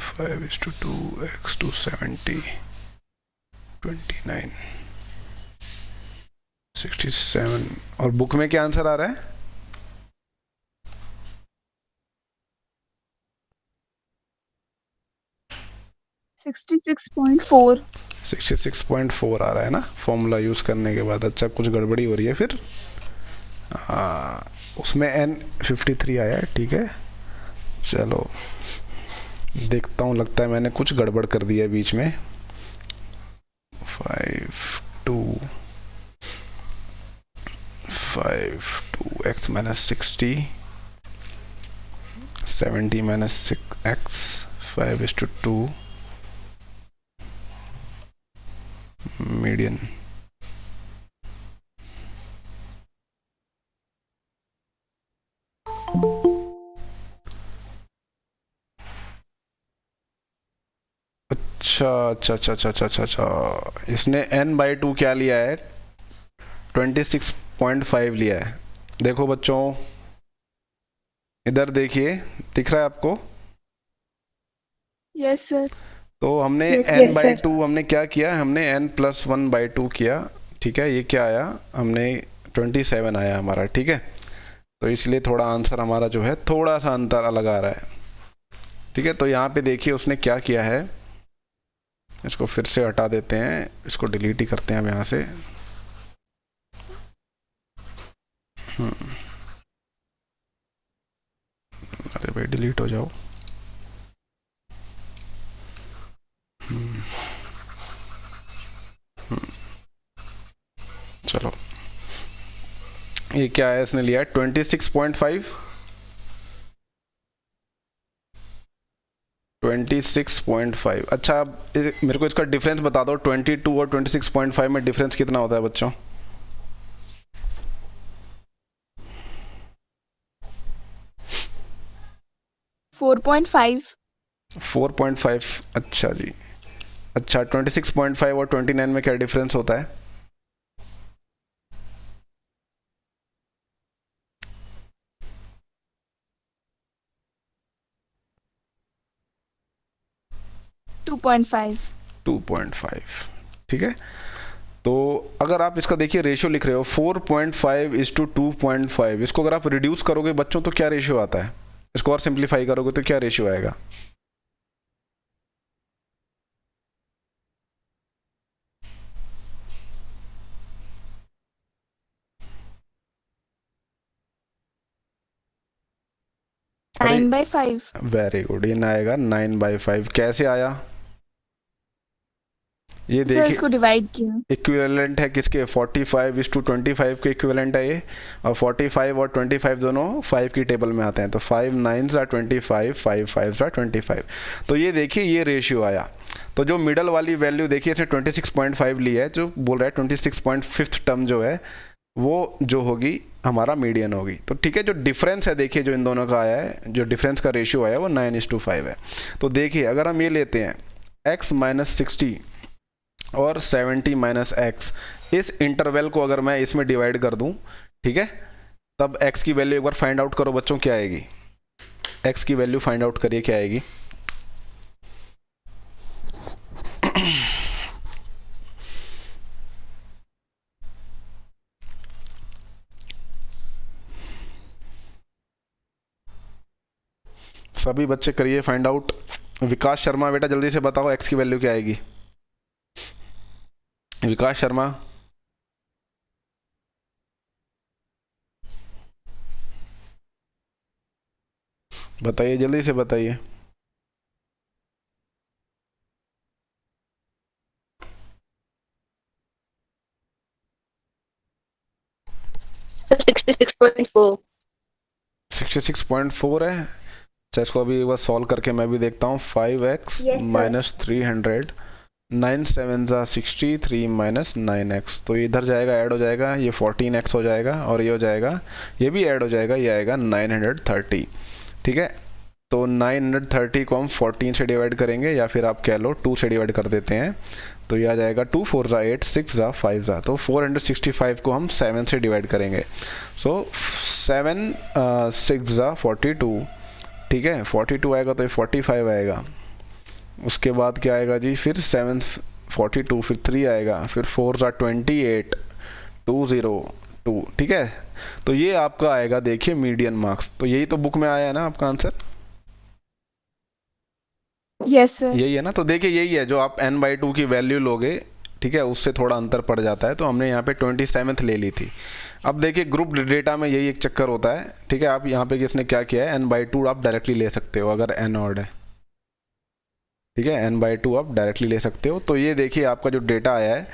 Speaker 1: 5:2 x 270 29 67। और बुक में क्या आंसर आ रहा है?
Speaker 2: 66.4।
Speaker 1: 66.4 आ रहा है ना फॉर्मूला यूज़ करने के बाद। अच्छा कुछ गड़बड़ी हो रही है फिर, उसमें n 53 आया है, ठीक है। चलो देखता हूँ, लगता है मैंने कुछ गड़बड़ कर दिया है बीच में। 5 2 x minus 60 70 minus 6x 5:2 median. अच्छा, इसने n/2 क्या लिया है, 26.5 लिया है। देखो बच्चों इधर देखिए, दिख रहा है आपको?
Speaker 2: Yes sir.
Speaker 1: तो हमने
Speaker 3: Yes, yes,
Speaker 1: n/2 हमने क्या किया, हमने n+1/2 किया, ठीक है। ये क्या आया, हमने 27 आया हमारा, ठीक है। तो इसलिए थोड़ा आंसर हमारा जो है थोड़ा सा अंतर अलग आ रहा है, ठीक है। तो यहाँ पे देखिए उसने क्या किया है, इसको फिर से हटा देते हैं, इसको डिलीट ही करते हैं हम यहाँ से। अरे भाई डिलीट हो जाओ। चलो ये क्या है, इसने लिया है 26.5 26.5। अच्छा अब मेरे को इसका डिफरेंस बता दो, 22 और 26.5 में डिफरेंस कितना होता है बच्चों?
Speaker 2: 4.5।
Speaker 1: 4.5। अच्छा जी। अच्छा 26.5 और 29 में क्या डिफरेंस होता है?
Speaker 2: टू पॉइंट
Speaker 1: 2.5, ठीक है। तो अगर आप इसका देखिए रेशियो लिख रहे हो 4.5:2.5, इसको अगर आप रिड्यूस करोगे बच्चों तो क्या रेशियो आता है? इसको और सिंप्लीफाई करोगे तो क्या रेशियो आएगा? अरे
Speaker 2: 9/5।
Speaker 1: वेरी गुड, ये ना आएगा 9/5। कैसे आया ये
Speaker 2: सर
Speaker 1: देखिए,
Speaker 2: इसको डिवाइड किया।
Speaker 1: इक्विवेलेंट है किसके, 45:25 के इक्विवेलेंट है ये। और 45 और 25 दोनों 5 की टेबल में आते हैं, तो 5 9s are 25, 5 5s are 25। तो ये देखिए ये रेशियो आया। तो जो मिडल वाली वैल्यू देखिए इसने 26.5 ली है, जो बोल रहा है 26.5 टर्म जो है वो जो होगी हमारा मीडियन होगी। तो ठीक है, जो डिफरेंस है देखिए जो इन दोनों का आया है, जो डिफरेंस का रेशियो आया है वो 9:5 है। तो देखिए अगर हम ये लेते हैं x माइनस 60 और 70 माइनस एक्स, इस इंटरवल को अगर मैं इसमें डिवाइड कर दूं, ठीक है, तब x की वैल्यू एक बार फाइंड आउट करो बच्चों, क्या आएगी? x की वैल्यू फाइंड आउट करिए क्या आएगी? सभी बच्चे करिए फाइंड आउट। विकास शर्मा बेटा जल्दी से बताओ x की वैल्यू क्या आएगी? विकास शर्मा बताइए, जल्दी से बताइए।
Speaker 5: Sir, 66.4.
Speaker 1: 66.4 है। अच्छा इसको अभी एक बार सॉल्व करके मैं भी देखता हूँ। 5x
Speaker 3: Yes, sir.
Speaker 1: Minus 300, 9 7 60, 3 minus 9x, तो इधर जाएगा ऐड हो जाएगा, ये 14x हो जाएगा, और ये हो जाएगा, ये भी ऐड हो जाएगा, ये आएगा 930, ठीक है। तो 930 को हम 14 से डिवाइड करेंगे, या फिर आप कह लो 2 से डिवाइड कर देते हैं, तो ये आ जाएगा 2 4 8, 6 5, तो 465 को हम 7 से डिवाइड करेंगे। सो 7 6 42, ठीक है। 42 आएगा तो ये 45 आएगा। उसके बाद क्या आएगा जी, फिर 7 42, फिर 3 आएगा, फिर 4 28, 202, ठीक है। तो ये आपका आएगा देखिए मीडियन मार्क्स। तो यही तो बुक में आया है ना आपका आंसर?
Speaker 2: Yes sir.
Speaker 1: यही है ना। तो देखिए यही है, जो आप n/2 की वैल्यू लोगे, ठीक है, उससे थोड़ा अंतर पड़ जाता है। तो हमने यहाँ पे 27th ले ली थी। अब देखिए ग्रुप डेटा में यही एक चक्कर होता है, ठीक है। आप यहाँ पे किसने क्या किया है, n/2 आप डायरेक्टली ले सकते हो अगर n ऑड है, ठीक है, n/2 आप डायरेक्टली ले सकते हो। तो ये देखिए आपका जो डेटा आया है,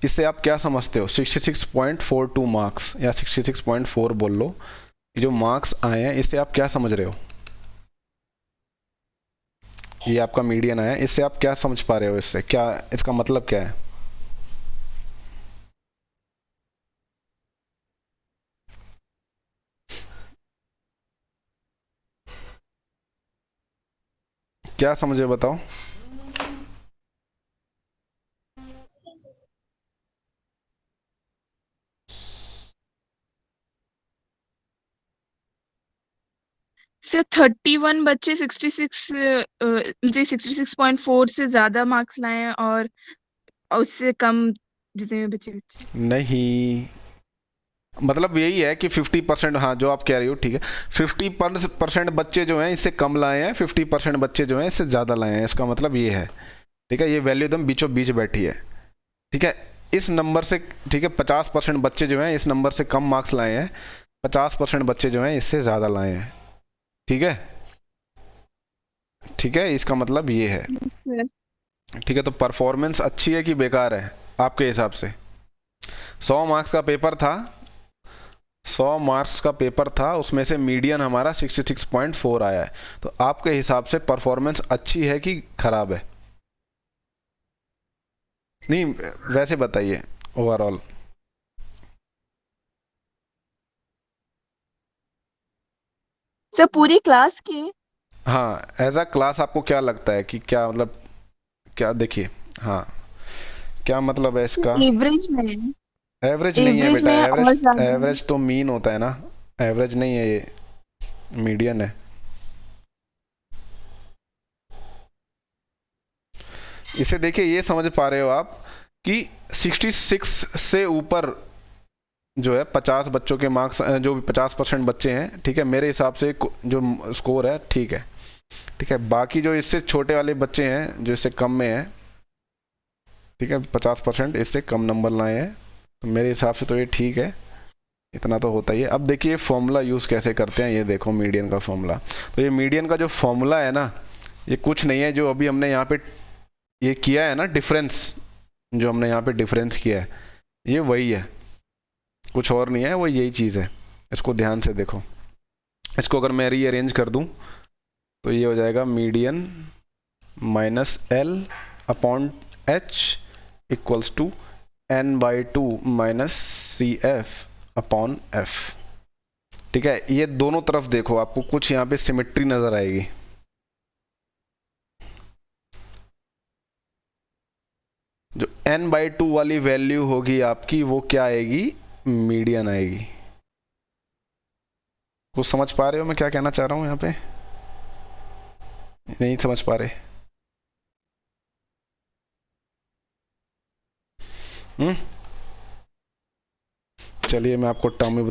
Speaker 1: इससे आप क्या समझते हो, 66.42 मार्क्स या 66.4 बोल लो, ये जो मार्क्स आए हैं इससे आप क्या समझ रहे हो, ये आपका मीडियन आया है, इससे आप क्या समझ पा रहे हो, इससे क्या, इसका मतलब क्या है? क्या समझे बताओ?
Speaker 2: सर 31 बच्चे 66.4 से ज्यादा मार्क्स लाए हैं और उससे कम जितने भी बच्चे
Speaker 1: नहीं, मतलब यही है कि 50%, हाँ जो आप कह रही हो ठीक है, 50% बच्चे जो हैं इससे कम लाए हैं, 50% बच्चे जो हैं इससे ज़्यादा लाए हैं, इसका मतलब ये है, ठीक है। ये वैल्यू एकदम बीचों बीच बैठी है, ठीक है। इस नंबर से, ठीक है, 50% बच्चे जो हैं इस नंबर से कम मार्क्स लाए हैं, 50% बच्चे जो हैं इससे ज़्यादा लाए हैं, ठीक है, ठीक है, इसका मतलब ये है,
Speaker 2: बच्चे।
Speaker 1: ठीक है। तो परफॉर्मेंस अच्छी है कि बेकार है आपके हिसाब से? 100 मार्क्स का पेपर था, 100 मार्क्स का पेपर था, उसमें से मीडियन हमारा 66.4 आया है। तो आपके हिसाब से परफॉर्मेंस अच्छी है कि खराब है? नहीं, वैसे बताइए ओवरऑल।
Speaker 2: सर पूरी क्लास की?
Speaker 1: हाँ, एज अ क्लास आपको क्या लगता है कि क्या, मतलब क्या, देखिए, हाँ क्या मतलब है इसका?
Speaker 2: एवरेज में।
Speaker 1: एवरेज नहीं है
Speaker 2: एवरेज
Speaker 1: बेटा,
Speaker 2: में और
Speaker 1: एवरेज,
Speaker 2: ज्यादा।
Speaker 1: एवरेज तो मीन होता है ना, एवरेज नहीं है ये, मीडियन है। इसे देखिए, ये समझ पा रहे हो आप कि 66 से ऊपर जो है 50 बच्चों के मार्क्स, जो भी 50% बच्चे हैं, ठीक है, मेरे हिसाब से जो स्कोर है ठीक है, ठीक है। बाकी जो इससे छोटे वाले बच्चे हैं जो इससे कम में हैं, ठीक है, 50% इससे कम नंबर लाए हैं, तो मेरे हिसाब से तो ये ठीक है, इतना तो होता ही है। अब देखिए फॉर्मूला यूज़ कैसे करते हैं, ये देखो मीडियन का फॉर्मूला। तो ये मीडियन का जो फॉर्मूला है ना, ये कुछ नहीं है, जो अभी हमने यहाँ पे ये किया है ना डिफरेंस, जो हमने यहाँ पे डिफरेंस किया है, ये वही है, कुछ और नहीं है, वो यही चीज़ है। इसको ध्यान से देखो, इसको अगर मैं रीअरेंज कर दूँ तो ये हो जाएगा median minus L upon H equals to n/2 minus CF upon F, ठीक है। ये दोनों तरफ देखो, आपको कुछ यहाँ पे सिमेट्री नज़र आएगी, जो n/2 वाली वैल्यू होगी आपकी वो क्या आएगी, मीडियन आएगी। कुछ समझ पा रहे हो मैं क्या कहना चाह रहा हूँ यहाँ पे? नहीं समझ पा रहे? चलिए मैं आपको टर्म में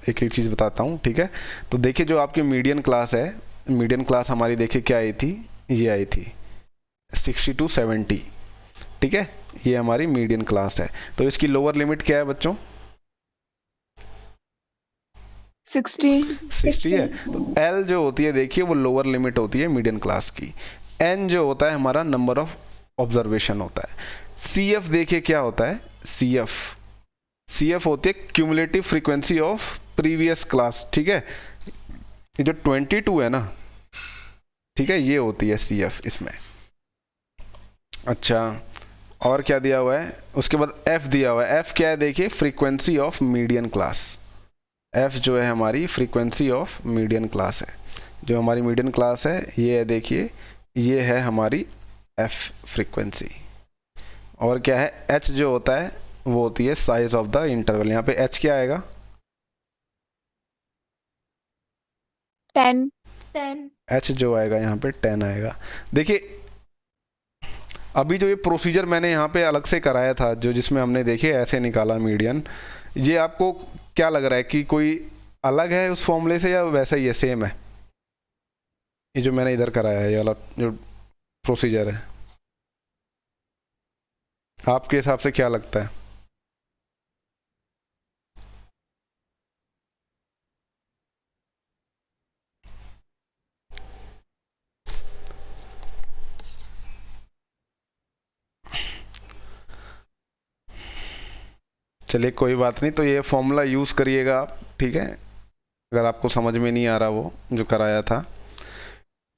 Speaker 1: एक चीज़ बताता हूँ, ठीक है। तो देखिए जो आपकी मीडियन क्लास है, मीडियन क्लास हमारी देखिए क्या आई थी, ये आई थी 60 to 70, ठीक है, ये हमारी मीडियन क्लास है। तो इसकी लोअर लिमिट क्या है बच्चों? 60 है। तो L जो होती है देखिए वो लोअर लिमिट होती है मीडियन क्लास की। N जो होता है हमारा नंबर ऑफ ऑब्जर्वेशन होता है। CF देखिए क्या होता है, CF होती है cumulative frequency of previous class, ठीक है। ये जो 22 है ना, ठीक है, ये होती है CF इसमें। अच्छा, और क्या दिया हुआ है, उसके बाद F दिया हुआ है। F क्या है देखिए, frequency of median class. F जो है हमारी फ्रीक्वेंसी ऑफ मीडियन क्लास है, जो हमारी मीडियन क्लास है ये है, देखिए ये है हमारी F फ्रीक्वेंसी। और क्या है, H जो होता है वो होती है साइज ऑफ द इंटरवल। यहाँ पे H क्या आएगा,
Speaker 2: 10।
Speaker 1: H जो आएगा यहाँ पे 10 आएगा। देखिए अभी जो ये प्रोसीजर मैंने यहाँ पे अलग से कराया था, जो जिसमें हमने देखिए ऐसे निकाला मीडियन, ये आपको क्या लग रहा है कि कोई अलग है उस फॉर्मूले से या वैसा ही है, सेम है? ये जो मैंने इधर कराया है ये वाला जो प्रोसीजर है? आपके हिसाब से क्या लगता है? चलिए कोई बात नहीं, तो ये फॉर्मूला यूज़ करिएगा आप, ठीक है, अगर आपको समझ में नहीं आ रहा वो जो कराया था,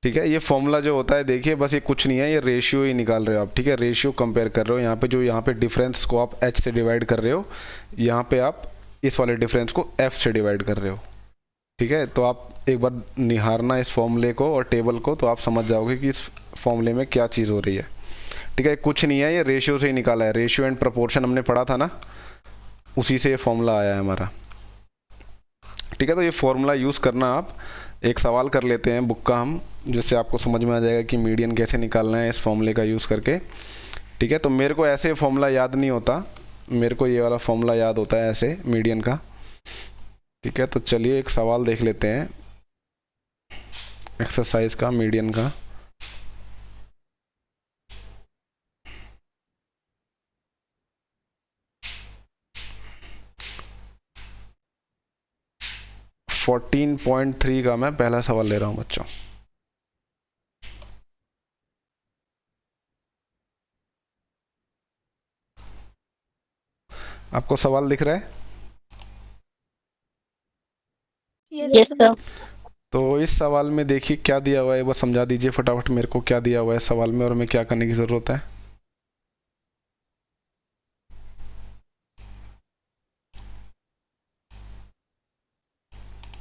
Speaker 1: ठीक है। ये फॉर्मूला जो होता है देखिए, बस ये कुछ नहीं है, ये रेशियो ही निकाल रहे हो आप, ठीक है, रेशियो कंपेयर कर रहे हो। यहाँ पे जो यहाँ पे डिफरेंस को आप h से डिवाइड कर रहे हो, यहाँ पे आप इस वाले डिफरेंस को f से डिवाइड कर रहे हो, ठीक है। तो आप एक बार निहारना इस फॉर्मूले को और टेबल को, तो आप समझ जाओगे कि इस फॉर्मूले में क्या चीज़ हो रही है, ठीक है। कुछ नहीं है, ये रेशियो से ही निकाला है, रेशियो एंड प्रपोर्शन हमने पढ़ा था ना, उसी से ये फॉर्मूला आया है हमारा, ठीक है। तो ये फॉर्मूला यूज़ करना आप। एक सवाल कर लेते हैं बुक का हम, जिससे आपको समझ में आ जाएगा कि मीडियन कैसे निकालना है इस फॉर्मूले का यूज़ करके, ठीक है। तो मेरे को ऐसे फॉर्मूला याद नहीं होता, मेरे को ये वाला फॉर्मूला याद होता है ऐसे मीडियन का, ठीक है। तो चलिए एक सवाल देख लेते हैं एक्सरसाइज का मीडियन का। फोर्टीन 14.3 का मैं पहला सवाल ले रहा हूं बच्चों। आपको सवाल दिख रहा है?
Speaker 5: Yes, sir.
Speaker 1: तो इस सवाल में देखिए क्या दिया हुआ है, बस समझा दीजिए फटाफट मेरे को, क्या दिया हुआ है सवाल में और हमें क्या करने की ज़रूरत है।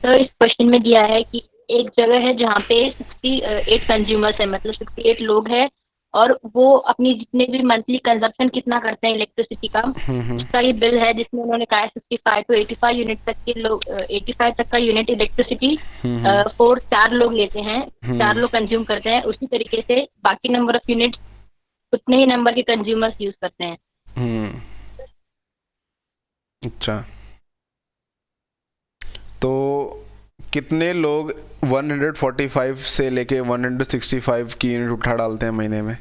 Speaker 5: तो इस क्वेश्चन में दिया है कि एक जगह है जहाँ पे 68 कंज्यूमर्स है, मतलब 68 लोग हैं, और वो अपनी जितने भी मंथली कंजप्शन कितना करते हैं इलेक्ट्रिसिटी का, उसका ये बिल है, जिसमें उन्होंने कहा है 65 to 85 यूनिट तक के लोग, 85 तक का यूनिट इलेक्ट्रिसिटी 4 लोग लेते हैं, 4 लोग कंज्यूम करते हैं। उसी तरीके से बाकी नंबर ऑफ यूनिट उतने ही नंबर के कंज्यूमर्स यूज करते हैं।
Speaker 1: अच्छा, तो कितने लोग 145 से लेके 165 की यूनिट उठा डालते हैं महीने में?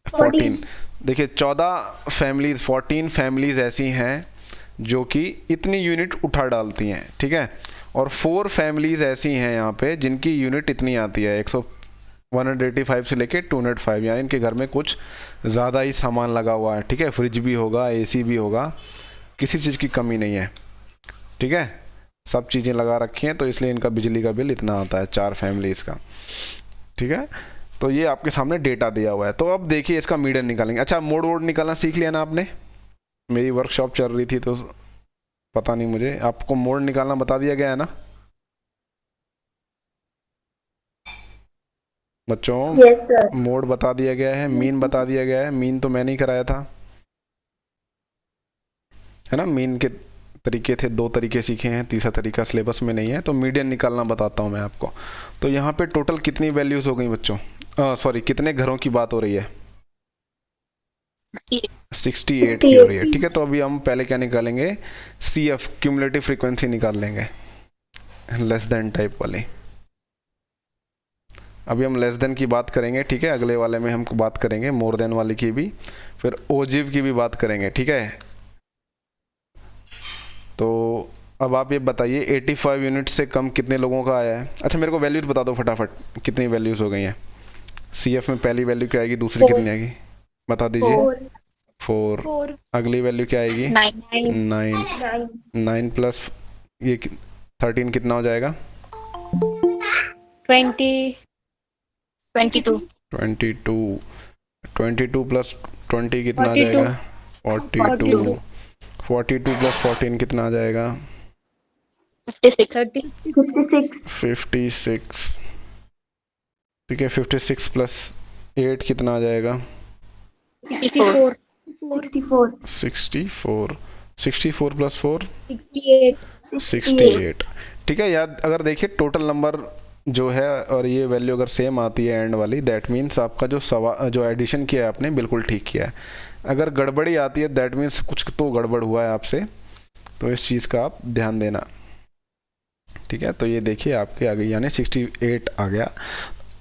Speaker 1: 14। देखिए 14 फैमिलीज ऐसी हैं जो कि इतनी यूनिट उठा डालती हैं, ठीक है। और 4 फैमिलीज ऐसी हैं यहाँ पे जिनकी यूनिट इतनी आती है 185 से लेके 205, यानी इनके घर में कुछ ज़्यादा ही सामान लगा हुआ है, ठीक है। फ्रिज भी होगा, एसी भी होगा, किसी चीज़ की कमी नहीं है, ठीक है, सब चीज़ें लगा रखी हैं, तो इसलिए इनका बिजली का बिल इतना आता है 4 फैमिलीज़ का, ठीक है। तो ये आपके सामने डेटा दिया हुआ है। तो अब देखिए इसका मीडियन निकालेंगे। अच्छा, मोड वोड निकालना सीख लिया ना आपने? मेरी वर्कशॉप चल रही थी तो पता नहीं मुझे, आपको मोड निकालना बता दिया गया है ना बच्चों?
Speaker 3: Yes sir.
Speaker 1: मोड बता दिया गया है, मीन बता दिया गया है। मीन तो मैंने ही कराया था, है ना। मीन के तरीके थे, 2 तरीके सीखे हैं, तीसरा तरीका सिलेबस में नहीं है। तो मीडियन निकालना बताता हूँ मैं आपको। तो यहाँ पे टोटल कितनी वैल्यूज हो गई बच्चों? सॉरी, कितने घरों की बात हो रही है? 68 की हो रही है, ठीक है। तो अभी हम पहले क्या निकालेंगे? CF, क्यूमुलेटिव फ्रीक्वेंसी निकाल लेंगे, लेस देन टाइप वाली। अभी हम लेस देन की बात करेंगे, ठीक है। अगले वाले में हम बात करेंगे मोर देन वाली की भी, फिर ओजिव की भी बात करेंगे, ठीक है। तो अब आप ये बताइए 85 यूनिट से कम कितने लोगों का आया है? अच्छा, मेरे को वैल्यूज बता दो फटाफट, कितनी वैल्यूज हो गई हैं? CF में पहली वैल्यू क्या आएगी, दूसरी कितनी आएगी, बता दीजिए। 4। अगली वैल्यू क्या आएगी? 9 प्लस ये 13 कितना हो जाएगा?
Speaker 5: 22
Speaker 1: प्लस 20 कितना आ जाएगा? 42 प्लस 14 कितना आ जाएगा? 56, ठीक है। 56 प्लस 8 कितना आ जाएगा?
Speaker 3: 64
Speaker 1: प्लस 4 68, ठीक है। याद अगर देखिए टोटल नंबर जो है और ये वैल्यू अगर सेम आती है एंड वाली, दैट मीन्स आपका जो एडिशन किया है आपने बिल्कुल ठीक किया है। अगर गड़बड़ी आती है दैट मीन्स कुछ तो गड़बड़ हुआ है आपसे, तो इस चीज़ का आप ध्यान देना, ठीक ठीक है, तो ये देखिए आपके आ गई, यानी 68 आ गया।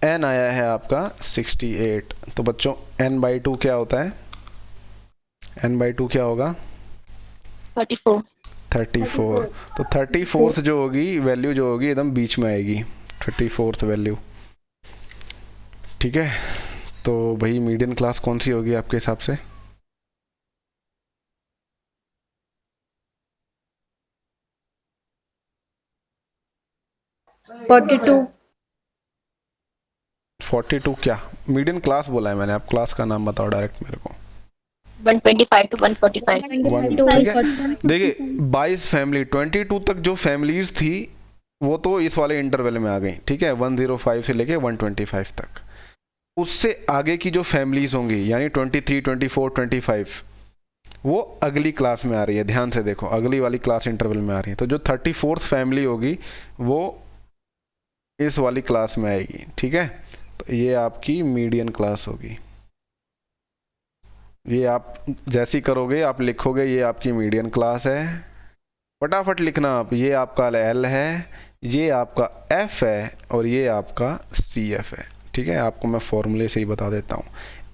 Speaker 1: n आया है आपका 68। तो बच्चों n/2 क्या होता है? n/2 क्या होगा?
Speaker 5: 34।
Speaker 1: 34। तो 34th जो होगी वैल्यू जो होगी एकदम बीच में आएगी, 34th वैल्यू। ठीक है, तो भाई मीडियन क्लास कौन सी होगी आपके हिसाब से?
Speaker 6: Forty two.
Speaker 1: 42 क्या? मीडियन क्लास बोला है मैंने, आप क्लास का नाम बताओ डायरेक्ट मेरे को।
Speaker 5: 125 to 145।
Speaker 1: ठीक है, देखिए 22 फैमिली, 22 तक जो फैमिलीज थी वो तो इस वाले इंटरवल में आ गई। ठीक है, 105 से लेके 125 तक। उससे आगे की जो फैमिलीज होंगी यानी 23, 24, 25 वो अगली क्लास में आ रही है। ध्यान से देखो, अगली वाली क्लास इंटरवल में आ रही है। तो जो 34th फैमिली होगी वो इस वाली क्लास में आएगी। ठीक है, तो ये आपकी मीडियन क्लास होगी। ये आप जैसी करोगे आप लिखोगे ये आपकी मीडियन क्लास है, फटाफट लिखना आप। ये आपका एल है, ये आपका एफ है और ये आपका सी एफ है। ठीक है, आपको मैं फॉर्मूले से ही बता देता हूँ।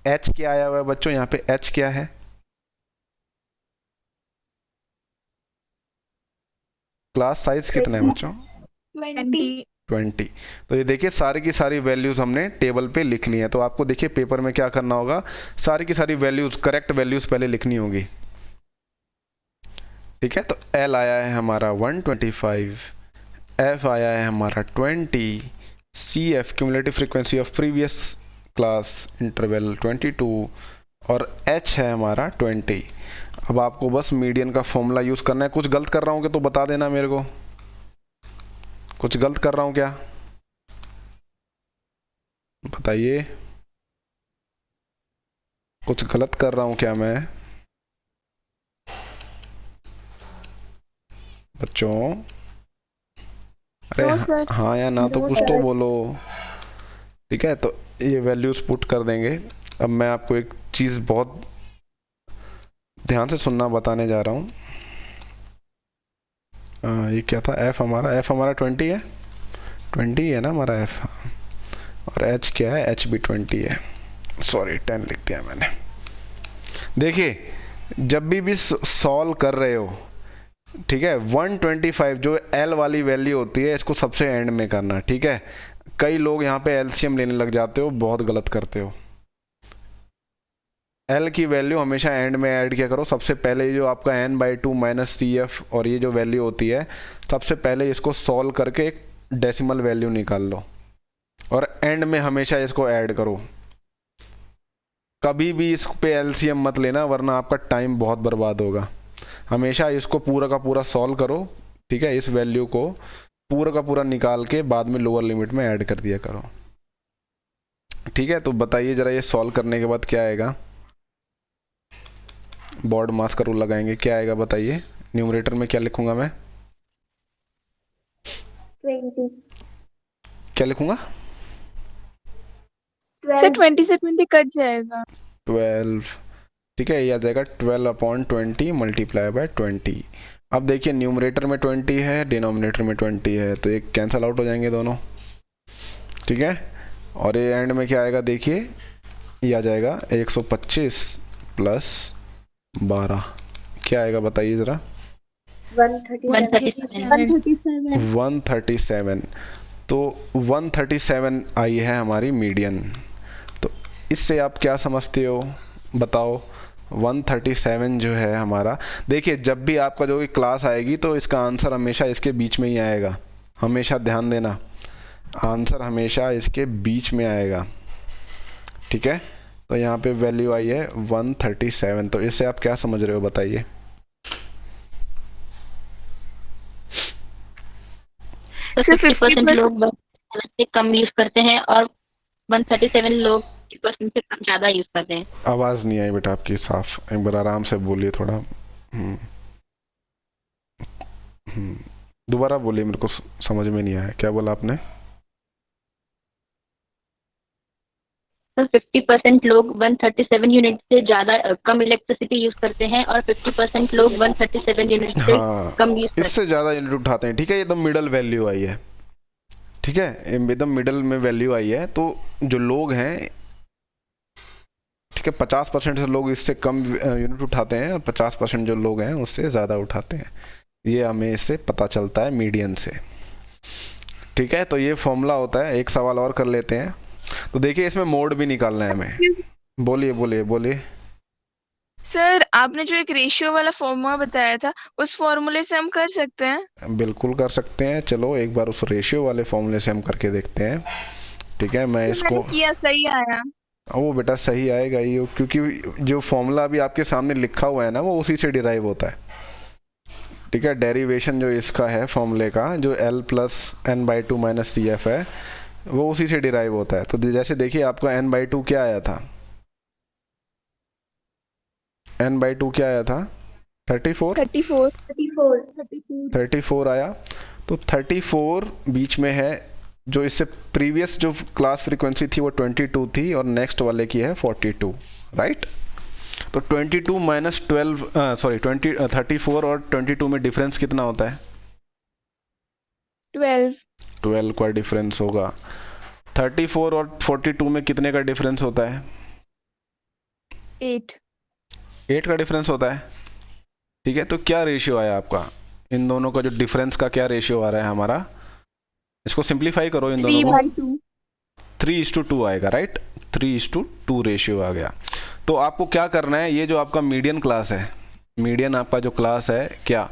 Speaker 1: एच क्या आया हुआ है बच्चों? यहाँ पे एच क्या है? क्लास साइज कितना है बच्चों?
Speaker 2: 20।
Speaker 1: 20। तो ये देखिए सारी की सारी वैल्यूज हमने टेबल पे लिख ली हैं। तो आपको देखिए पेपर में क्या करना होगा, सारी की सारी वैल्यूज, करेक्ट वैल्यूज पहले लिखनी होगी। ठीक है, तो एल आया है हमारा 125, एफ आया है हमारा 20, C F cumulative frequency of previous class interval 22 और एच है हमारा 20। अब आपको बस मीडियन का फॉर्मूला यूज़ करना है। कुछ गलत कर रहा हूँ क्या तो बता देना मेरे को, कुछ गलत कर रहा हूँ क्या बताइए, कुछ गलत कर रहा हूँ क्या मैं बच्चों? अरे हाँ या ना तो कुछ तो बोलो। ठीक है, तो ये वैल्यूज पुट कर देंगे। अब मैं आपको एक चीज़ बहुत ध्यान से सुनना बताने जा रहा हूँ। ये क्या था? एफ हमारा 20 है, 20 है ना हमारा एफ। और एच क्या है? एच भी 20 है। सॉरी 10 लिख दिया मैंने। देखिए जब भी सॉल्व कर रहे हो, ठीक है, 125 जो एल वाली वैल्यू होती है इसको सबसे एंड में करना। ठीक है, कई लोग यहाँ पे एलसीएम लेने लग जाते हो, बहुत गलत करते हो। एल की वैल्यू हमेशा एंड में ऐड किया करो। सबसे पहले ये जो आपका n/2 माइनस सी एफ और ये जो वैल्यू होती है, सबसे पहले इसको सॉल्व करके एक डेसिमल वैल्यू निकाल लो और एंड में हमेशा इसको ऐड करो। कभी भी इस पे एलसीएम मत लेना वरना आपका टाइम बहुत बर्बाद होगा। हमेशा इसको पूरा का पूरा सॉल्व करो। ठीक है, इस वैल्यू को पूरा का पूरा निकाल के बाद में लोअर लिमिट में ऐड कर दिया करो। ठीक है, तो बताइए ज़रा ये सॉल्व करने के बाद क्या आएगा? बोर्ड मास का रूल लगाएंगे, क्या आएगा बताइए? न्यूमरेटर में क्या लिखूंगा मैं?
Speaker 3: 20।
Speaker 1: क्या लिखूंगा?
Speaker 2: सर 20 से 20 कट जाएगा।
Speaker 1: 12। ठीक है, ये आ जाएगा 12/20 मल्टीप्लाई बाय 20। अब देखिए न्यूमरेटर में 20 है, डिनोमिनेटर में 20 है, तो ये कैंसल आउट हो जाएंगे दोनों। ठीक है, और ये एंड में क्या आएगा देखिए, ये आ जाएगा 125 प्लस 12। क्या आएगा बताइए ज़रा? 137। तो 137 आई है हमारी मीडियन। तो इससे आप क्या समझते हो बताओ? 137 जो है हमारा, देखिए जब भी आपका जो क्लास आएगी तो इसका आंसर हमेशा इसके बीच में ही आएगा। हमेशा ध्यान देना, आंसर हमेशा इसके बीच में आएगा। ठीक है, तो यहाँ पे वैल्यू आई है 137। तो इससे आप क्या समझ रहे हो बताइए?
Speaker 5: तो 50% लोग से कम यूज करते हैं और 137 लोग 50% से ज्यादा यूज करते हैं।
Speaker 1: आवाज़ नहीं आई बेटा आपकी साफ, एक बार आराम से बोलिए थोड़ा। दोबारा बोलिए, मेरे को समझ में नहीं आया क्या बोला आपने?
Speaker 5: सर 50% लोग 137 यूनिट से ज़्यादा कम इलेक्ट्रिसिटी यूज़ करते हैं और 50% लोग 137 यूनिट से
Speaker 1: हाँ,
Speaker 5: कम यूज़ करते
Speaker 1: इससे ज़्यादा यूनिट उठाते हैं। ठीक है, ये तो मिडल वैल्यू आई है। ठीक है, एकदम मिडल में वैल्यू आई है। तो जो लोग हैं, ठीक है, 50% से लोग इससे कम यूनिट उठाते हैं और 50% जो लोग हैं उससे ज़्यादा उठाते हैं। ये हमें इससे पता चलता है मीडियन से। ठीक है, तो ये फॉर्मूला होता है। एक सवाल और कर लेते हैं। तो देखिए, इसमें मोड भी निकालना है हमें। बोलिए बोलिए बोलिए।
Speaker 2: सर आपने जो एक रेशियो वाला फॉर्मूला बताया था, उस फॉर्मूले से हम कर सकते हैं?
Speaker 1: बिल्कुल कर सकते हैं। चलो एक बार उस रेशियो वाले फॉर्मूले से हम करके देखते हैं। ठीक है, मैं इसको
Speaker 2: मैंने किया, सही आया।
Speaker 1: वो बेटा सही आएगा ही, क्योंकि जो फॉर्मूला अभी आपके सामने लिखा हुआ है ना, वो उसी से डिराइव होता है। ठीक है, डेरिवेशन जो इसका है फॉर्मूले का, जो L plus n/2 minus CF है, वो उसी से डिराइव होता है। तो जैसे देखिए, आपका n/2 क्या आया था? n/2 क्या आया था? 34 34 आया। तो 34 बीच में है। जो इससे प्रीवियस जो क्लास फ्रीक्वेंसी थी वो 22 थी और नेक्स्ट वाले की है 42, राइट? तो 22 माइनस 34 और 22 में डिफरेंस कितना होता है? 12 का डिफरेंस होगा। 34 और 42 में कितने का डिफरेंस होता है? 8 का डिफरेंस होता है। ठीक है, तो क्या रेशियो आया आपका? इन दोनों का जो डिफरेंस का क्या रेशियो आ रहा है हमारा? इसको सिंप्लीफाई करो, इन दोनों को 3:2 आएगा, राइट? 3:2 रेशियो आ गया। तो आपको क्या करना है, ये जो आपका मीडियन क्लास है, मीडियन आपका जो क्लास है क्या,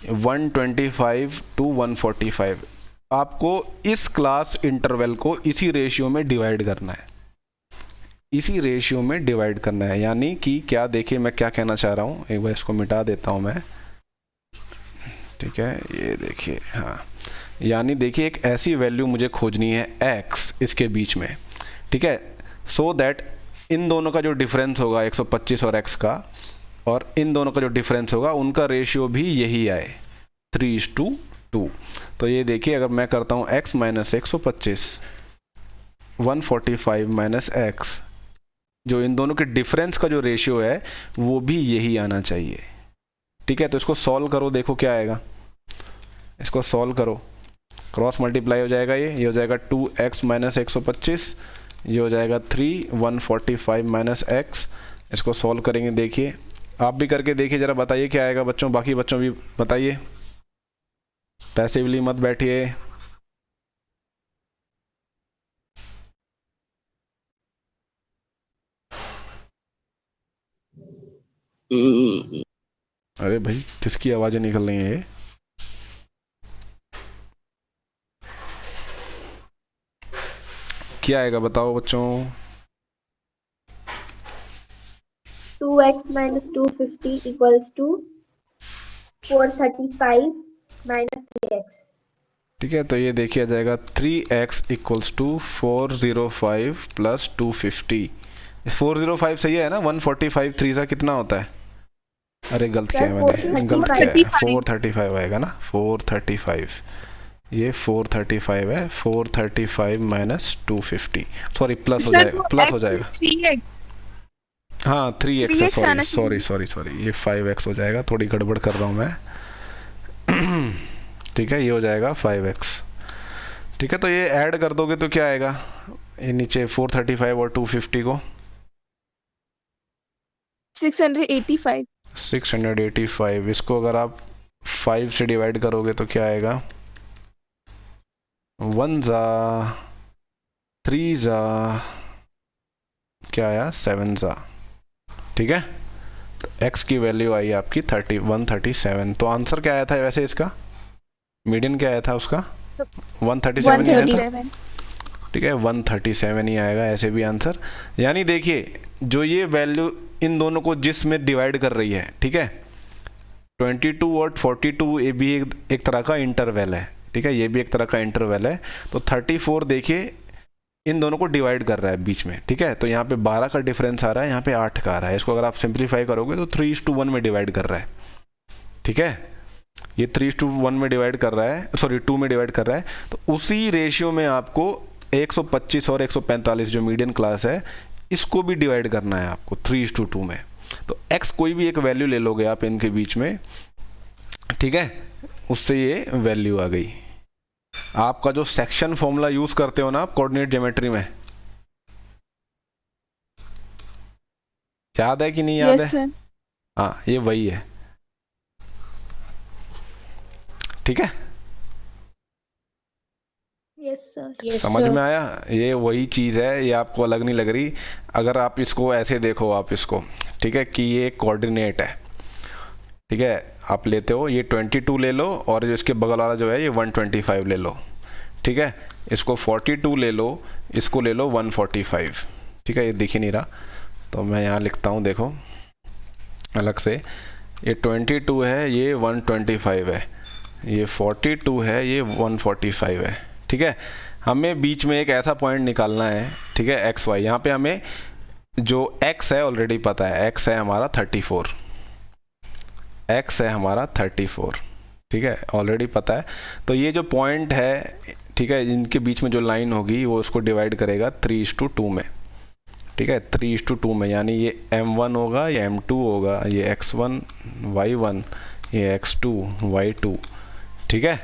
Speaker 1: 125 to 145, आपको इस क्लास इंटरवल को इसी रेशियो में डिवाइड करना है। इसी रेशियो में डिवाइड करना है। यानी कि क्या, देखिए मैं क्या कहना चाह रहा हूँ, एक बार इसको मिटा देता हूँ मैं। ठीक है, ये देखिए, हाँ, यानी देखिए एक ऐसी वैल्यू मुझे खोजनी है x इसके बीच में। ठीक है, सो दैट इन दोनों का जो डिफरेंस होगा 125 और x का, और इन दोनों का जो डिफरेंस होगा उनका रेशियो भी यही आए, 3:2। तो ये देखिए, अगर मैं करता हूँ x माइनस 125, 145 माइनस x, जो इन दोनों के डिफरेंस का जो रेशियो है वो भी यही आना चाहिए। ठीक है, तो इसको सॉल्व करो, देखो क्या आएगा। इसको सॉल्व करो, क्रॉस मल्टीप्लाई हो जाएगा, ये हो जाएगा 2x माइनस 125, ये हो जाएगा 3, 145 माइनस x। इसको सॉल्व करेंगे, देखिए आप भी करके देखिए जरा, बताइए क्या आएगा बच्चों, बाकी बच्चों भी बताइए, पैसिवली मत बैठिए। अरे भाई, किसकी आवाजें निकल रही हैं ये? क्या आएगा बताओ बच्चों?
Speaker 3: 2x minus 250 equals to 435 minus 3x।
Speaker 1: ठीक है, तो ये देखिए आ जाएगा 3x इक्वल्स टू 405 प्लस 250। 405 सही है ना? 145 3 सा कितना होता है? अरे गलत किया है मैंने, गलत किया है। 435 आएगा ना, 435, ये 435 है। 435 माइनस 250, सॉरी प्लस हो जाएगा, प्लस हो जाएगा।
Speaker 2: 3x,
Speaker 1: हाँ 3x है, सॉरी ये 5x हो जाएगा, थोड़ी गड़बड़ कर रहा हूँ मैं। ठीक है, ये हो जाएगा 5x। ठीक है, तो ये ऐड कर दोगे तो क्या आएगा, ये नीचे 435 और 250 को
Speaker 2: 685।
Speaker 1: 685, इसको अगर आप 5 से डिवाइड करोगे तो क्या आएगा, 1 जा 3 जा, क्या आया 7 जा। ठीक है, तो x की वैल्यू आई आपकी 137। तो आंसर क्या आया था वैसे इसका, मीडियन क्या आया था उसका, 137 ही आया था। ठीक है, 137 ही आएगा ऐसे भी आंसर। यानी देखिए, जो ये वैल्यू इन दोनों को जिसमें डिवाइड कर रही है, ठीक है, 22 और 42, ये भी एक तरह का इंटरवल है। ठीक है, ये भी एक तरह का इंटरवल है। तो 34 देखिए इन दोनों को डिवाइड कर रहा है बीच में। ठीक है, तो यहाँ पे 12 का डिफरेंस आ रहा है, यहाँ पे 8 का आ रहा है। इसको अगर आप सिंप्लीफाई करोगे तो 3:1 में डिवाइड कर रहा है। ठीक है, ये 3:1 में डिवाइड कर रहा है, सॉरी 2 में डिवाइड कर रहा है। तो उसी रेशियो में आपको 125 और 145 जो मीडियन क्लास है, इसको भी डिवाइड करना है आपको 3:2 में। तो x कोई भी एक वैल्यू ले लोगे आप इनके बीच में, ठीक है, उससे ये वैल्यू आ गई। आपका जो सेक्शन फॉर्मूला यूज करते हो ना आप कोऑर्डिनेट ज्योमेट्री में, याद है कि नहीं याद है? हाँ, ये वही है, ठीक है,
Speaker 3: यस सर।
Speaker 1: समझ में आया? ये वही चीज़ है, ये आपको अलग नहीं लग रही। अगर आप इसको ऐसे देखो, आप इसको, ठीक है, कि ये कोऑर्डिनेट है, ठीक है, आप लेते हो ये 22 ले लो, और जो इसके बगल वाला जो है ये 125 ले लो, ठीक है, इसको 42 ले लो, इसको ले लो 145, ठीक है, ये दिख ही नहीं रहा तो मैं यहाँ लिखता हूँ, देखो अलग से, ये 22 है, ये 125 है, ये 42 है, ये 145 है, ठीक है। हमें बीच में एक ऐसा पॉइंट निकालना है, ठीक है, एक्स वाई। यहाँ पे हमें जो x है ऑलरेडी पता है, x है हमारा 34, x है हमारा 34, ठीक है, ऑलरेडी पता है। तो ये जो पॉइंट है, ठीक है, इनके बीच में जो लाइन होगी वो उसको डिवाइड करेगा 3:2 में, ठीक है, 3:2 में, यानी ये m1 होगा, ये m2 होगा, ये x1 y1, ये x2 y2, ठीक है।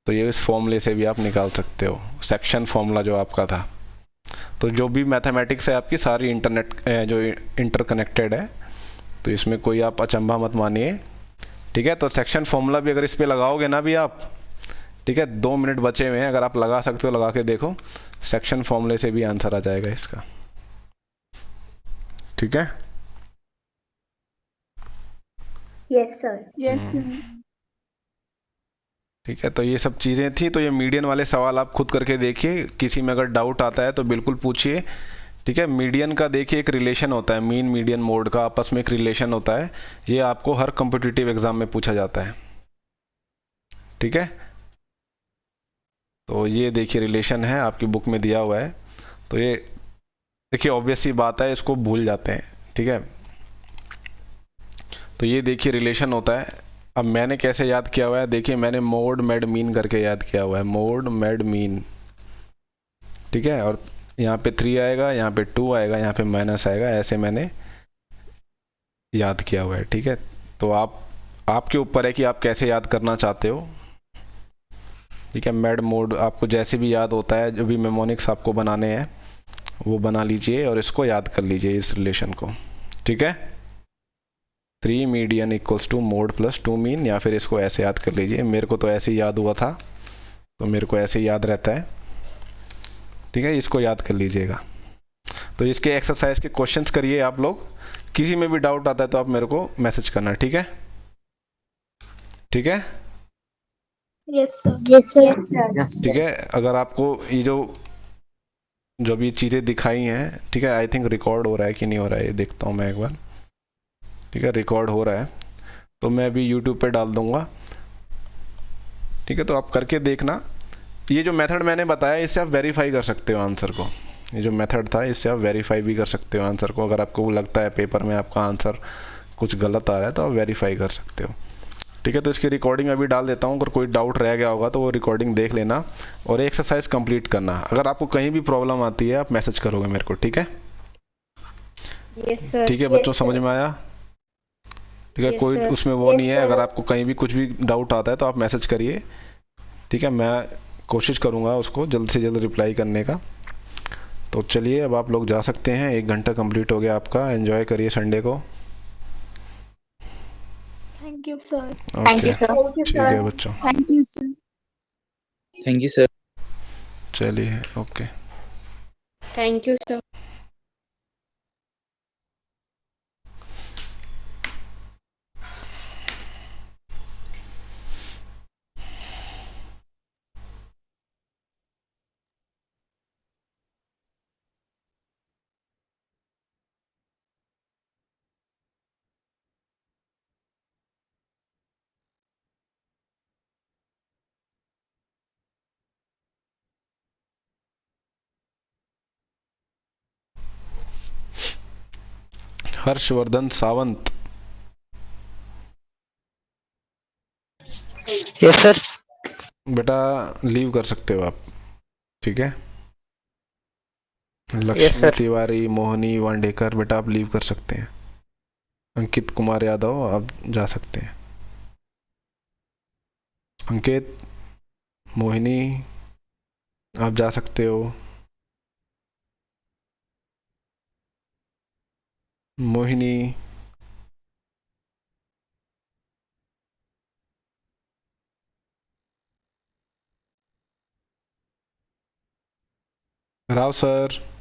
Speaker 1: तो ये इस फॉर्मूले से भी आप निकाल सकते हो, सेक्शन फॉर्मूला जो आपका था। तो जो भी मैथमेटिक्स है आपकी सारी जो इंटरकनेक्टेड है, तो इसमें कोई आप अचंभा मत मानिए, ठीक है। तो सेक्शन फॉर्मूला भी अगर इस पे लगाओगे ना भी आप, ठीक है, 2 मिनट बचे हुए हैं, अगर आप लगा सकते हो लगा के देखो, सेक्शन फॉर्मूले से भी आंसर आ जाएगा इसका, ठीक है।
Speaker 3: Yes sir.
Speaker 2: यस
Speaker 1: ठीक है, तो ये सब चीज़ें थी। तो ये मीडियन वाले सवाल आप खुद करके देखिए, किसी में अगर डाउट आता है तो बिल्कुल पूछिए, ठीक है। मीडियन का देखिए एक रिलेशन होता है, मीन मीडियन मोड का आपस में एक रिलेशन होता है, ये आपको हर कॉम्पिटिटिव एग्जाम में पूछा जाता है, ठीक है। तो ये देखिए रिलेशन है, आपकी बुक में दिया हुआ है। तो ये देखिए ऑब्वियस सी बात है, इसको भूल जाते हैं, ठीक है। तो ये देखिए रिलेशन होता है। अब मैंने कैसे याद किया हुआ है, देखिए मैंने मोड मेड मीन करके याद किया हुआ है, मोड मेड मीन, ठीक है। और यहाँ पे 3 आएगा, यहाँ पे 2 आएगा, यहाँ पे माइनस आएगा, ऐसे मैंने याद किया हुआ है, ठीक है। तो आपके ऊपर है कि आप कैसे याद करना चाहते हो, ठीक है। मेड मोड आपको जैसे भी याद होता है, जो भी मेमोनिक्स आपको बनाने हैं वो बना लीजिए और इसको याद कर लीजिए इस रिलेशन को, ठीक है। 3 median equals to mode plus 2 mean, या फिर इसको ऐसे याद कर लीजिए। मेरे को तो ऐसे ही याद हुआ था, तो मेरे को ऐसे ही याद रहता है, ठीक है। इसको याद कर लीजिएगा। तो इसके एक्सरसाइज के क्वेश्चंस करिए आप लोग, किसी में भी डाउट आता है तो आप मेरे को मैसेज करना, ठीक है, ठीक है,
Speaker 3: यस सर। Yes sir.
Speaker 1: ठीक है। अगर आपको ये जो भी चीज़ें दिखाई हैं, ठीक है, आई थिंक रिकॉर्ड हो रहा है कि नहीं हो रहा है, ये देखता हूँ मैं एक बार, ठीक है, रिकॉर्ड हो रहा है तो मैं अभी यूट्यूब पे डाल दूंगा, ठीक है। तो आप करके देखना। ये जो मेथड मैंने बताया इससे आप वेरीफाई कर सकते हो आंसर को, ये जो मेथड था इससे आप वेरीफाई भी कर सकते हो आंसर को। अगर आपको लगता है पेपर में आपका आंसर कुछ गलत आ रहा है तो आप वेरीफाई कर सकते हो, ठीक है। तो इसकी रिकॉर्डिंग अभी डाल देता हूँ, अगर कोई डाउट रह गया होगा तो वो रिकॉर्डिंग देख लेना और एक्सरसाइज कंप्लीट करना। अगर आपको कहीं भी प्रॉब्लम आती है आप मैसेज करोगे मेरे को, ठीक है,
Speaker 3: यस सर।
Speaker 1: ठीक है बच्चों, समझ में आया, ठीक है।
Speaker 3: Yes,
Speaker 1: कोई
Speaker 3: sir.
Speaker 1: उसमें वो
Speaker 3: Yes,
Speaker 1: नहीं है,
Speaker 3: sir.
Speaker 1: अगर आपको कहीं भी कुछ भी डाउट आता है तो आप मैसेज करिए, ठीक है। मैं कोशिश करूँगा उसको जल्द से जल्द रिप्लाई करने का। तो चलिए अब आप लोग जा सकते हैं, 1 घंटा कंप्लीट हो गया आपका, एंजॉय करिए संडे को।
Speaker 3: Thank you sir.
Speaker 5: Thank
Speaker 1: okay,
Speaker 5: you sir.
Speaker 1: ठीक है बच्चों,
Speaker 2: thank you sir.
Speaker 6: Thank you sir.
Speaker 1: चलिए okay.
Speaker 3: Thank you sir.
Speaker 1: Harshvardhan Sawant,
Speaker 6: yes sir.
Speaker 1: बेटा लीव कर सकते हो आप, ठीक है।
Speaker 7: Yes
Speaker 1: Lakshmi
Speaker 7: sir.
Speaker 1: तिवारी, मोहिनी वांडेकर, बेटा आप लीव कर सकते हैं। अंकित कुमार यादव आप जा सकते हैं। अंकित, मोहिनी आप जा सकते हो। मोहिनी, राव सर।